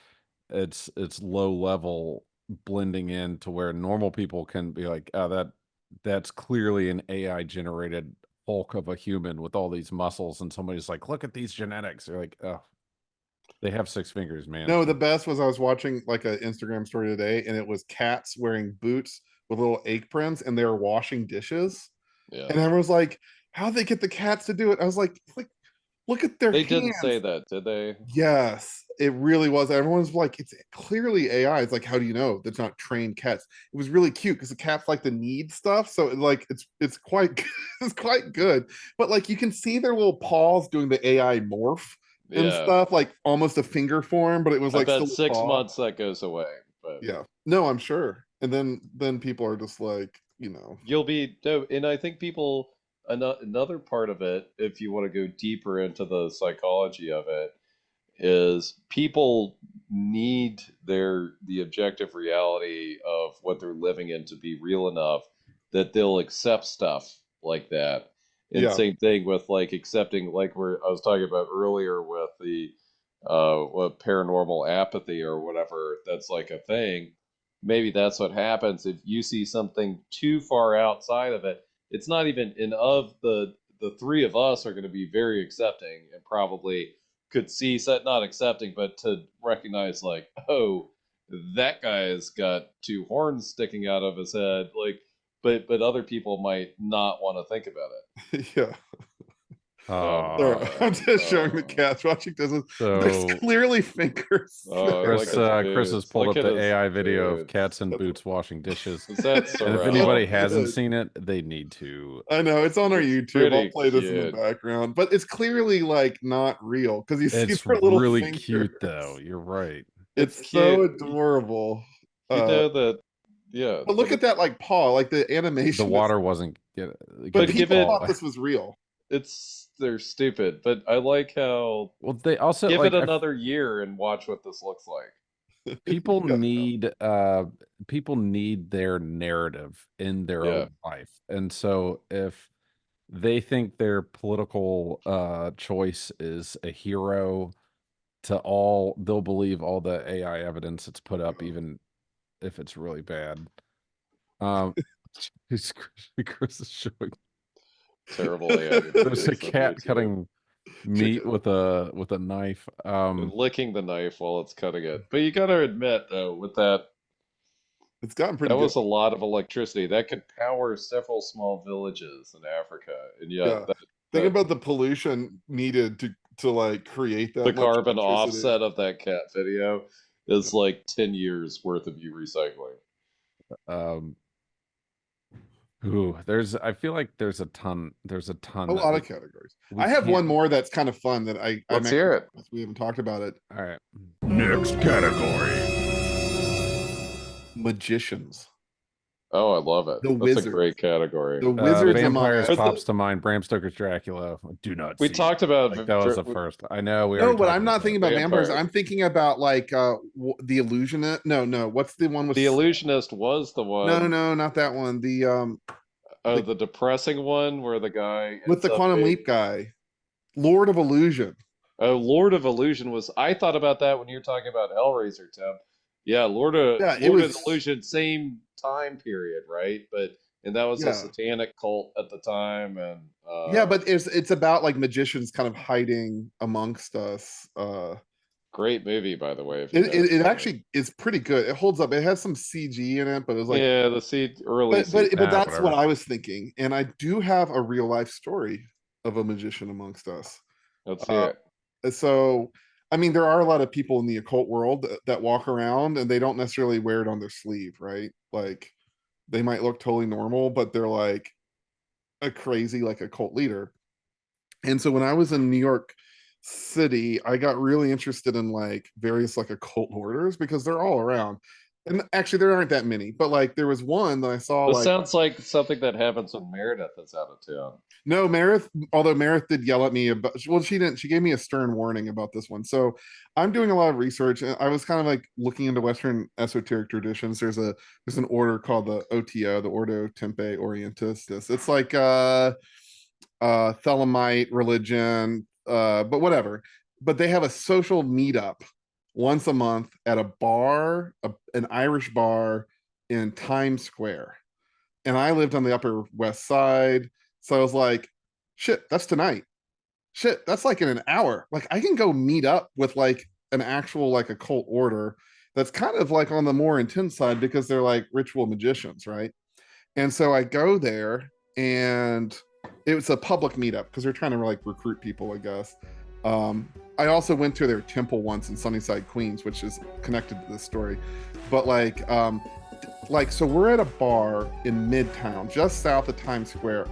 it's low level blending in to where normal people can be like, oh, that's clearly an AI generated hulk of a human with all these muscles, and somebody's like, look at these genetics. They're like, oh, they have 6 fingers, man. No, the best was I was watching like an Instagram story today, and it was cats wearing boots with little aprons and they were washing dishes. Yeah. And everyone was like, how'd they get the cats to do it? I was like, look at their They hands. didn't say that, did they? Yes, it really was. Everyone's like, it's clearly AI. It's like, how do you know that's not trained cats? It was really cute because the cats like to knead stuff. So like it's quite it's quite good. But like you can see their little paws doing the AI morph and Yeah. stuff, like almost a finger form, but it was I like bet still a 6 paw. months that goes away. But Yeah. No, I'm sure. And then people are just like, you'll be no, and I think people another part of it, if you want to go deeper into the psychology of it, is people need the objective reality of what they're living in to be real enough that they'll accept stuff like that. And yeah. same thing with like accepting, like where I was talking about earlier with the what paranormal apathy or whatever, that's like a thing. Maybe that's what happens if you see something too far outside of it. It's not even, and of the three of us are going to be very accepting and probably could see set not accepting, but to recognize like, oh, that guy's got two horns sticking out of his head, like, but other people might not want to think about it. Yeah. There, I'm just showing the cats watching this. There's So clearly fingers. Look Chris, at Chris has dudes. pulled Look up at the his AI video of dudes. cats in boots washing dishes. Is that And if surreal? anybody Oh, hasn't good. seen it, they need to. I know it's on our It's YouTube. I'll pretty play this in the cute. background, but it's clearly like not real because you see It's their little really fingers. cute, though. You're right. It's It's so cute. adorable. You know that, yeah. But look at that like paw, like the The animation. water wasn't But But give people it- thought this was real. they're stupid, but I like how Well, they also give like it another year and watch what this looks like. people Yeah. need their narrative in their Yeah. own life. And so if they think their political choice is a hero to all, they'll believe all the AI evidence that's put up, even if it's really bad. Chris is showing Terrible AI there's a videos on cat YouTube. cutting meat Chicken. with a knife. And licking the knife while it's cutting it. But you got to admit, though, with that, It's gotten pretty that good. was a lot of electricity. That could power several small villages in Africa. And yet, Yeah. Think about the pollution needed to like create that the much carbon electricity. offset of that cat video is like 10 years worth of you recycling. I feel like there's a ton A that lot we, of categories. we I have can't- one more that's kind of fun that I'm Let's hear it. we haven't talked about it. All right. Next category. Magicians. Oh, I love it. The That's wizard. a great category. The wizards among vampires us. pops to mind. Bram Stoker's Dracula. Do not. We see talked it. about Like, that was the first. I know. We No, already but talked I'm not that. thinking about vampires. Vampires. I'm thinking about like the illusionist. No. What's the one with The Illusionist was the one. No, not that one. The Oh, the depressing one where the guy with the ends up quantum being- leap guy. Lord of Illusion. Oh, Lord of Illusion was. I thought about that when you were talking about Hellraiser, Tim. Yeah, Lord of Illusion, same time period, right? And that was a satanic cult at the time, and yeah, but it's about like magicians kind of hiding amongst us. Great movie, by the way. It actually is pretty good. It holds up. It has some CG in it, but it was like early. But that's what I was thinking, and I do have a real life story of a magician amongst us. Let's hear it. So, I mean, there are a lot of people in the occult world that walk around and they don't necessarily wear it on their sleeve, right? Like, they might look totally normal, but they're like a crazy, like a cult leader. And so when I was in New York City, I got really interested in like various like occult orders because they're all around. And actually, there aren't that many, but like there was one that I saw. This sounds like something that happens when Meredith is out of town. No, Meredith, although Meredith did yell at me about, well, she didn't, she gave me a stern warning about this one. So I'm doing a lot of research, and I was kind of like looking into Western esoteric traditions. There's an order called the OTO, the Ordo Tempe Orientis. It's like Thelemite religion, but whatever. But they have a social meetup once a month at a bar, an Irish bar in Times Square. And I lived on the Upper West Side. So I was like, shit, that's tonight. Shit, that's like in an hour. Like I can go meet up with like an actual like occult order that's kind of like on the more intense side because they're like ritual magicians, right? And so I go there, and it was a public meetup because they're trying to like recruit people, I guess. I also went to their temple once in Sunnyside, Queens, which is connected to this story. But so we're at a bar in Midtown, just south of Times Square.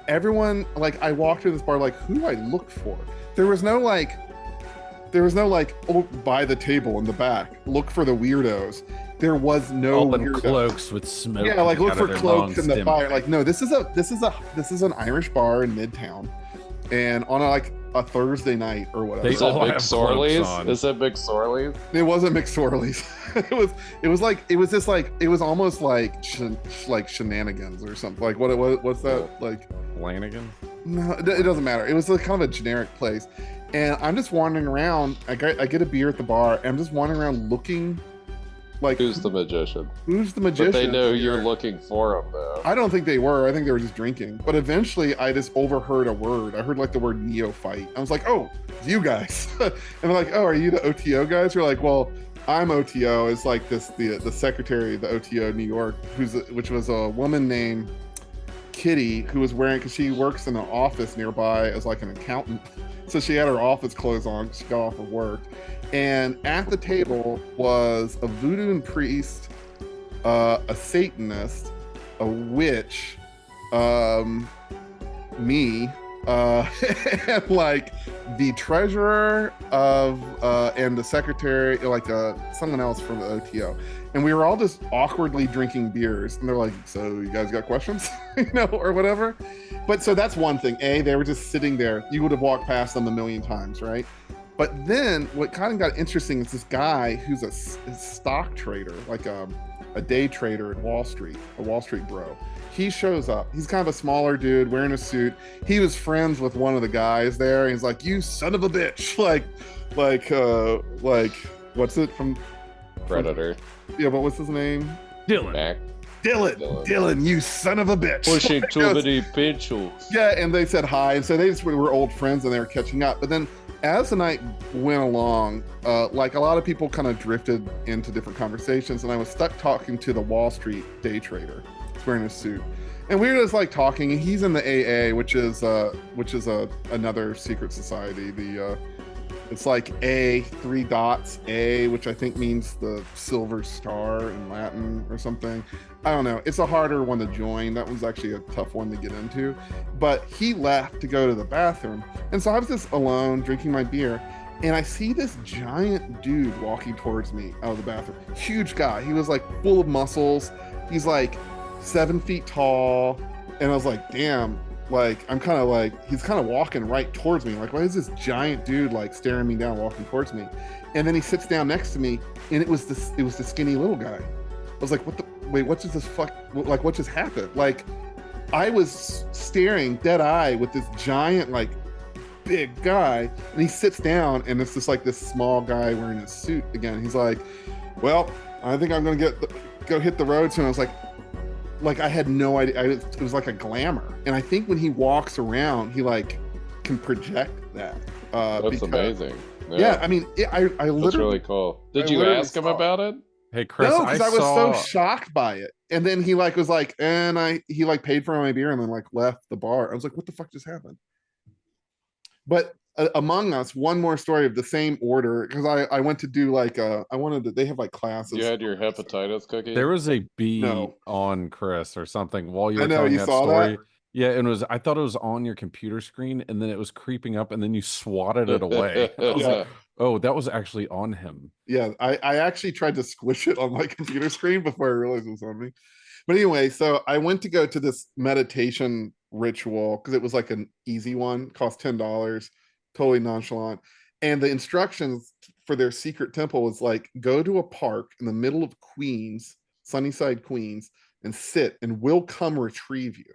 Everyone, like, I walked to this bar, like, who do I look for? There was no like, oh, by the table in the back, look for the weirdos. There was no all in weirdos. cloaks with smoke. Yeah, like look out for of their cloaks in long the stem fire. Like, no, this is an Irish bar in Midtown, and on a Thursday night or whatever. They Is all it have cloaks McSorley's? on. Is it McSorley's? It wasn't McSorley's. it was almost like shenanigans or something. Like what's that like? Flanagan? No, it doesn't matter. It was like kind of a generic place, and I'm just wandering around. I get a beer at the bar, and I'm just wandering around looking. Like, Who's the magician? Who's the magician? But they know you're looking for him, though. I don't think they were. I think they were just drinking. But eventually, I just overheard a word. I heard like the word neophyte. I was like, "Oh, it's you guys!" And they're like, "Oh, are you the OTO guys?" We're like, "Well, I'm OTO." It's like the secretary of the OTO New York, which was a woman named Kitty, who was wearing, because she works in an office nearby as like an accountant. So she had her office clothes on. She got off of work. And at the table was a voodoo priest, a Satanist, a witch, me, and like the treasurer of and the secretary, like someone else from the OTO. And we were all just awkwardly drinking beers, and they're like, "So you guys got questions?" Or whatever. But so that's one thing. They were just sitting there. You would have walked past them a million times, right? But then what kind of got interesting is this guy who's a stock trader, like a day trader at Wall Street, a Wall Street bro. He shows up. He's kind of a smaller dude wearing a suit. He was friends with one of the guys there. He's like, "You son of a bitch!" Like what's it from? Predator. Yeah, but what's his name? Dylan. Mac. Dylan, you son of a bitch. Pushing too many pencils. Yeah, and they said hi, and so they just were old friends, and they were catching up. But then as the night went along, like a lot of people kind of drifted into different conversations, and I was stuck talking to the Wall Street day trader. He's wearing a suit, and we were just like talking. And he's in the AA, which is another secret society. It's like A, 3 dots, A, which I think means the silver star in Latin or something. I don't know. It's a harder one to join. That one's actually a tough one to get into. But he left to go to the bathroom. And so I was just alone drinking my beer. And I see this giant dude walking towards me out of the bathroom. Huge guy. He was like full of muscles. He's like 7 feet tall. And I was like, damn. Like, I'm kind of like, he's kind of walking right towards me. Like, why is this giant dude like staring me down, walking towards me? And then he sits down next to me, and it was the skinny little guy. I was like, what just happened? Like, I was staring dead eye with this giant, like, big guy, and he sits down, and it's just like this small guy wearing a suit again. He's like, "Well, I think I'm gonna go hit the road soon." I was like I had no idea. It was like a glamour, and I think when he walks around, he like can project that. That's amazing. Yeah, I mean, I literally. That's really cool. Did you ask him about it? Hey, Chris. No, because I was so shocked by it, and then he like was like, he like paid for my beer and then like left the bar. I was like, what the fuck just happened? But Among Us, one more story of the same order, because I went to do like they have like classes. You had your hepatitis cookie. There was a bee on Chris or something while you were I know, telling you that saw story. that? Yeah, and I thought it was on your computer screen, and then it was creeping up, and then you swatted it away. I was like, oh, that was actually on him. Yeah, I actually tried to squish it on my computer screen before I realized it was on me. But anyway, so I went to go to this meditation ritual because it was like an easy one, cost $10, totally nonchalant. And the instructions for their secret temple was like, go to a park in the middle of Queens, Sunnyside, Queens, and sit, and we'll come retrieve you.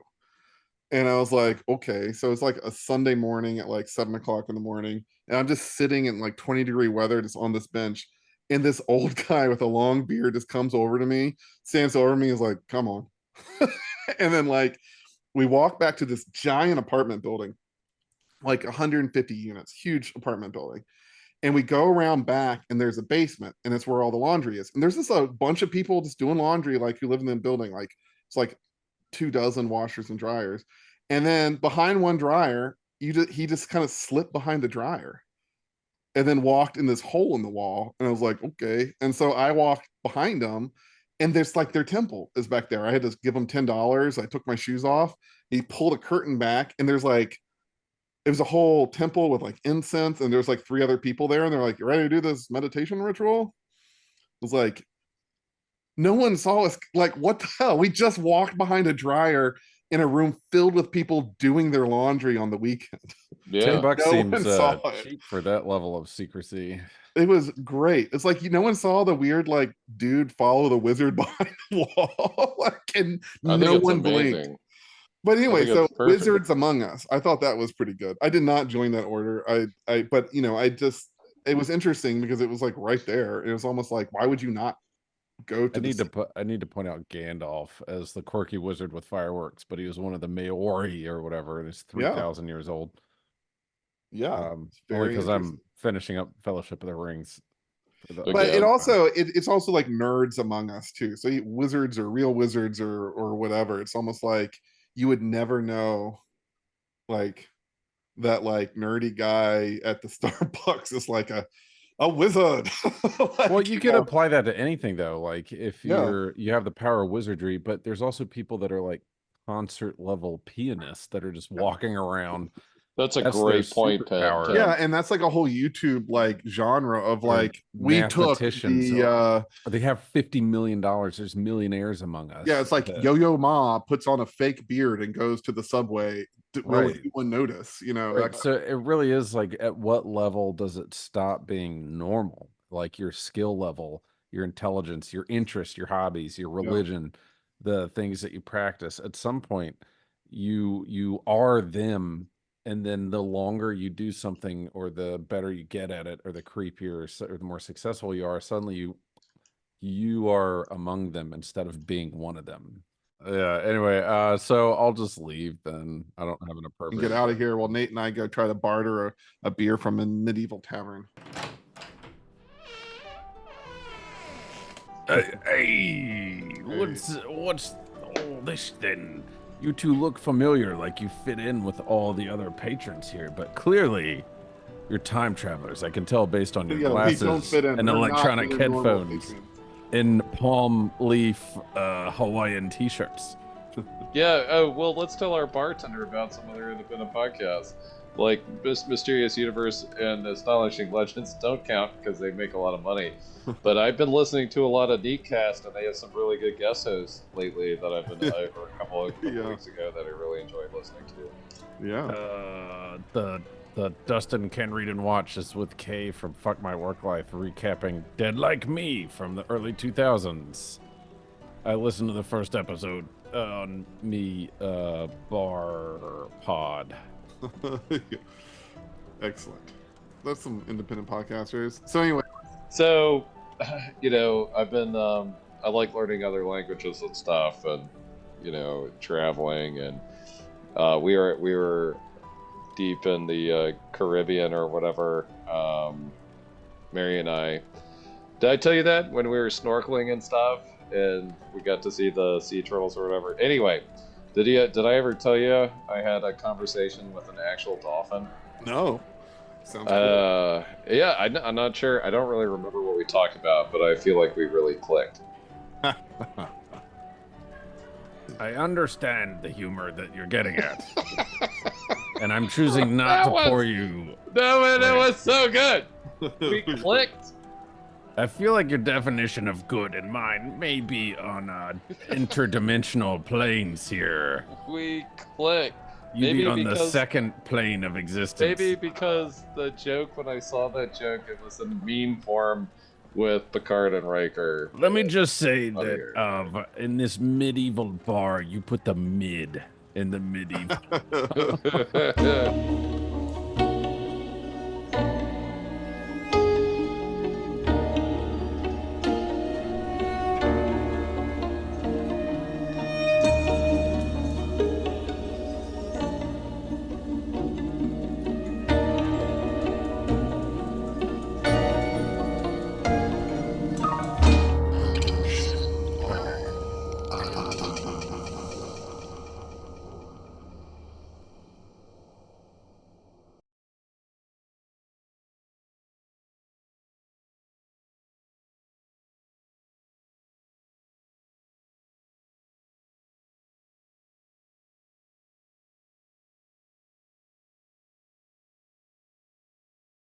And I was like, okay. So it's like a Sunday morning at like 7 o'clock in the morning. And I'm just sitting in like 20-degree weather, just on this bench. And this old guy with a long beard just comes over to me, stands over me, is like, come on. And then like, we walk back to this giant apartment building, like 150 units, huge apartment building. And we go around back, and there's a basement, and it's where all the laundry is. And there's just a bunch of people just doing laundry, like who live in the building. Like, it's like 2 dozen washers and dryers. And then behind one dryer, he just kind of slipped behind the dryer and then walked in this hole in the wall. And I was like, okay. And so I walked behind him, and there's like their temple is back there. I had to give him $10. I took my shoes off. He pulled a curtain back, and there's like, it was a whole temple with like incense, and there's like 3 other people there, and they're like, you ready to do this meditation ritual? I was like, no one saw us. Like, what the hell? We just walked behind a dryer in a room filled with people doing their laundry on the weekend. Yeah. $10 No seems one saw it. cheap for that level of secrecy. It was great. It's like, no one saw the weird like dude follow the wizard behind the wall. Like, and I think no it's one amazing. blinked. But anyway, think so it's perfect. Wizards Among Us, I thought that was pretty good. I did not join that order. But it was interesting because it was like right there. It was almost like, why would you not go to? I need to point out Gandalf as the quirky wizard with fireworks, but he was one of the Maori or whatever, and he's 3,000 years old. Yeah, only because I'm finishing up Fellowship of the Rings. But it's also like Nerds Among Us too. So wizards or real wizards or whatever. It's almost like you would never know, like that like nerdy guy at the Starbucks is like a wizard. Like, well, you could apply that to anything though. Like if you have the power of wizardry, but there's also people that are like concert level pianists that are just walking around. That's a great point, Ted. Yeah, and that's like a whole YouTube like genre of like we took the they have $50 million. There's millionaires among us. Yeah, it's like Yo-Yo Ma puts on a fake beard and goes to the subway. Will anyone notice? You know, right. So it really is like, at what level does it stop being normal? Like your skill level, your intelligence, your interest, your hobbies, your religion, the things that you practice. At some point, you are them. And then the longer you do something, or the better you get at it, or the creepier or the more successful you are, suddenly you are among them instead of being one of them. Yeah. Anyway, so I'll just leave then. I don't have an appropriate. Get out of here while Nate and I go try to barter a beer from a medieval tavern. Hey, what's all this then? You two look familiar, like you fit in with all the other patrons here, but clearly you're time travelers. I can tell based on your glasses and electronic headphones and palm leaf Hawaiian t-shirts. Yeah, well, let's tell our bartender about some other independent podcasts. Like Mysterious Universe and Astonishing Legends don't count because they make a lot of money. But I've been listening to a lot of Neatcast, and they have some really good guest hosts lately that I've been over a couple of weeks ago that I really enjoyed listening to. Yeah. The Dustin Can Read and Watch is with Kay from Fuck My Work Life, recapping Dead Like Me from the early 2000s. I listened to the first episode on me bar pod. Excellent. That's some independent podcasters. So anyway, I've been I like learning other languages and stuff, and traveling, and we were deep in the Caribbean or whatever. Mary and I, did I tell you that when we were snorkeling and stuff, and we got to see the sea turtles or whatever? Anyway, did I ever tell you I had a conversation with an actual dolphin? No. Sounds cool. Yeah, I'm not sure. I don't really remember what we talked about, but I feel like we really clicked. I understand the humor that you're getting at. And I'm choosing not to pour you. No, man, it was so good. We clicked. I feel like your definition of good and mine may be on interdimensional planes here. We clicked. You'd be on the second plane of existence. Maybe because the joke, when I saw that joke, it was in meme form with Picard and Riker. Let me just say that in this medieval bar, you put the mid in the medieval.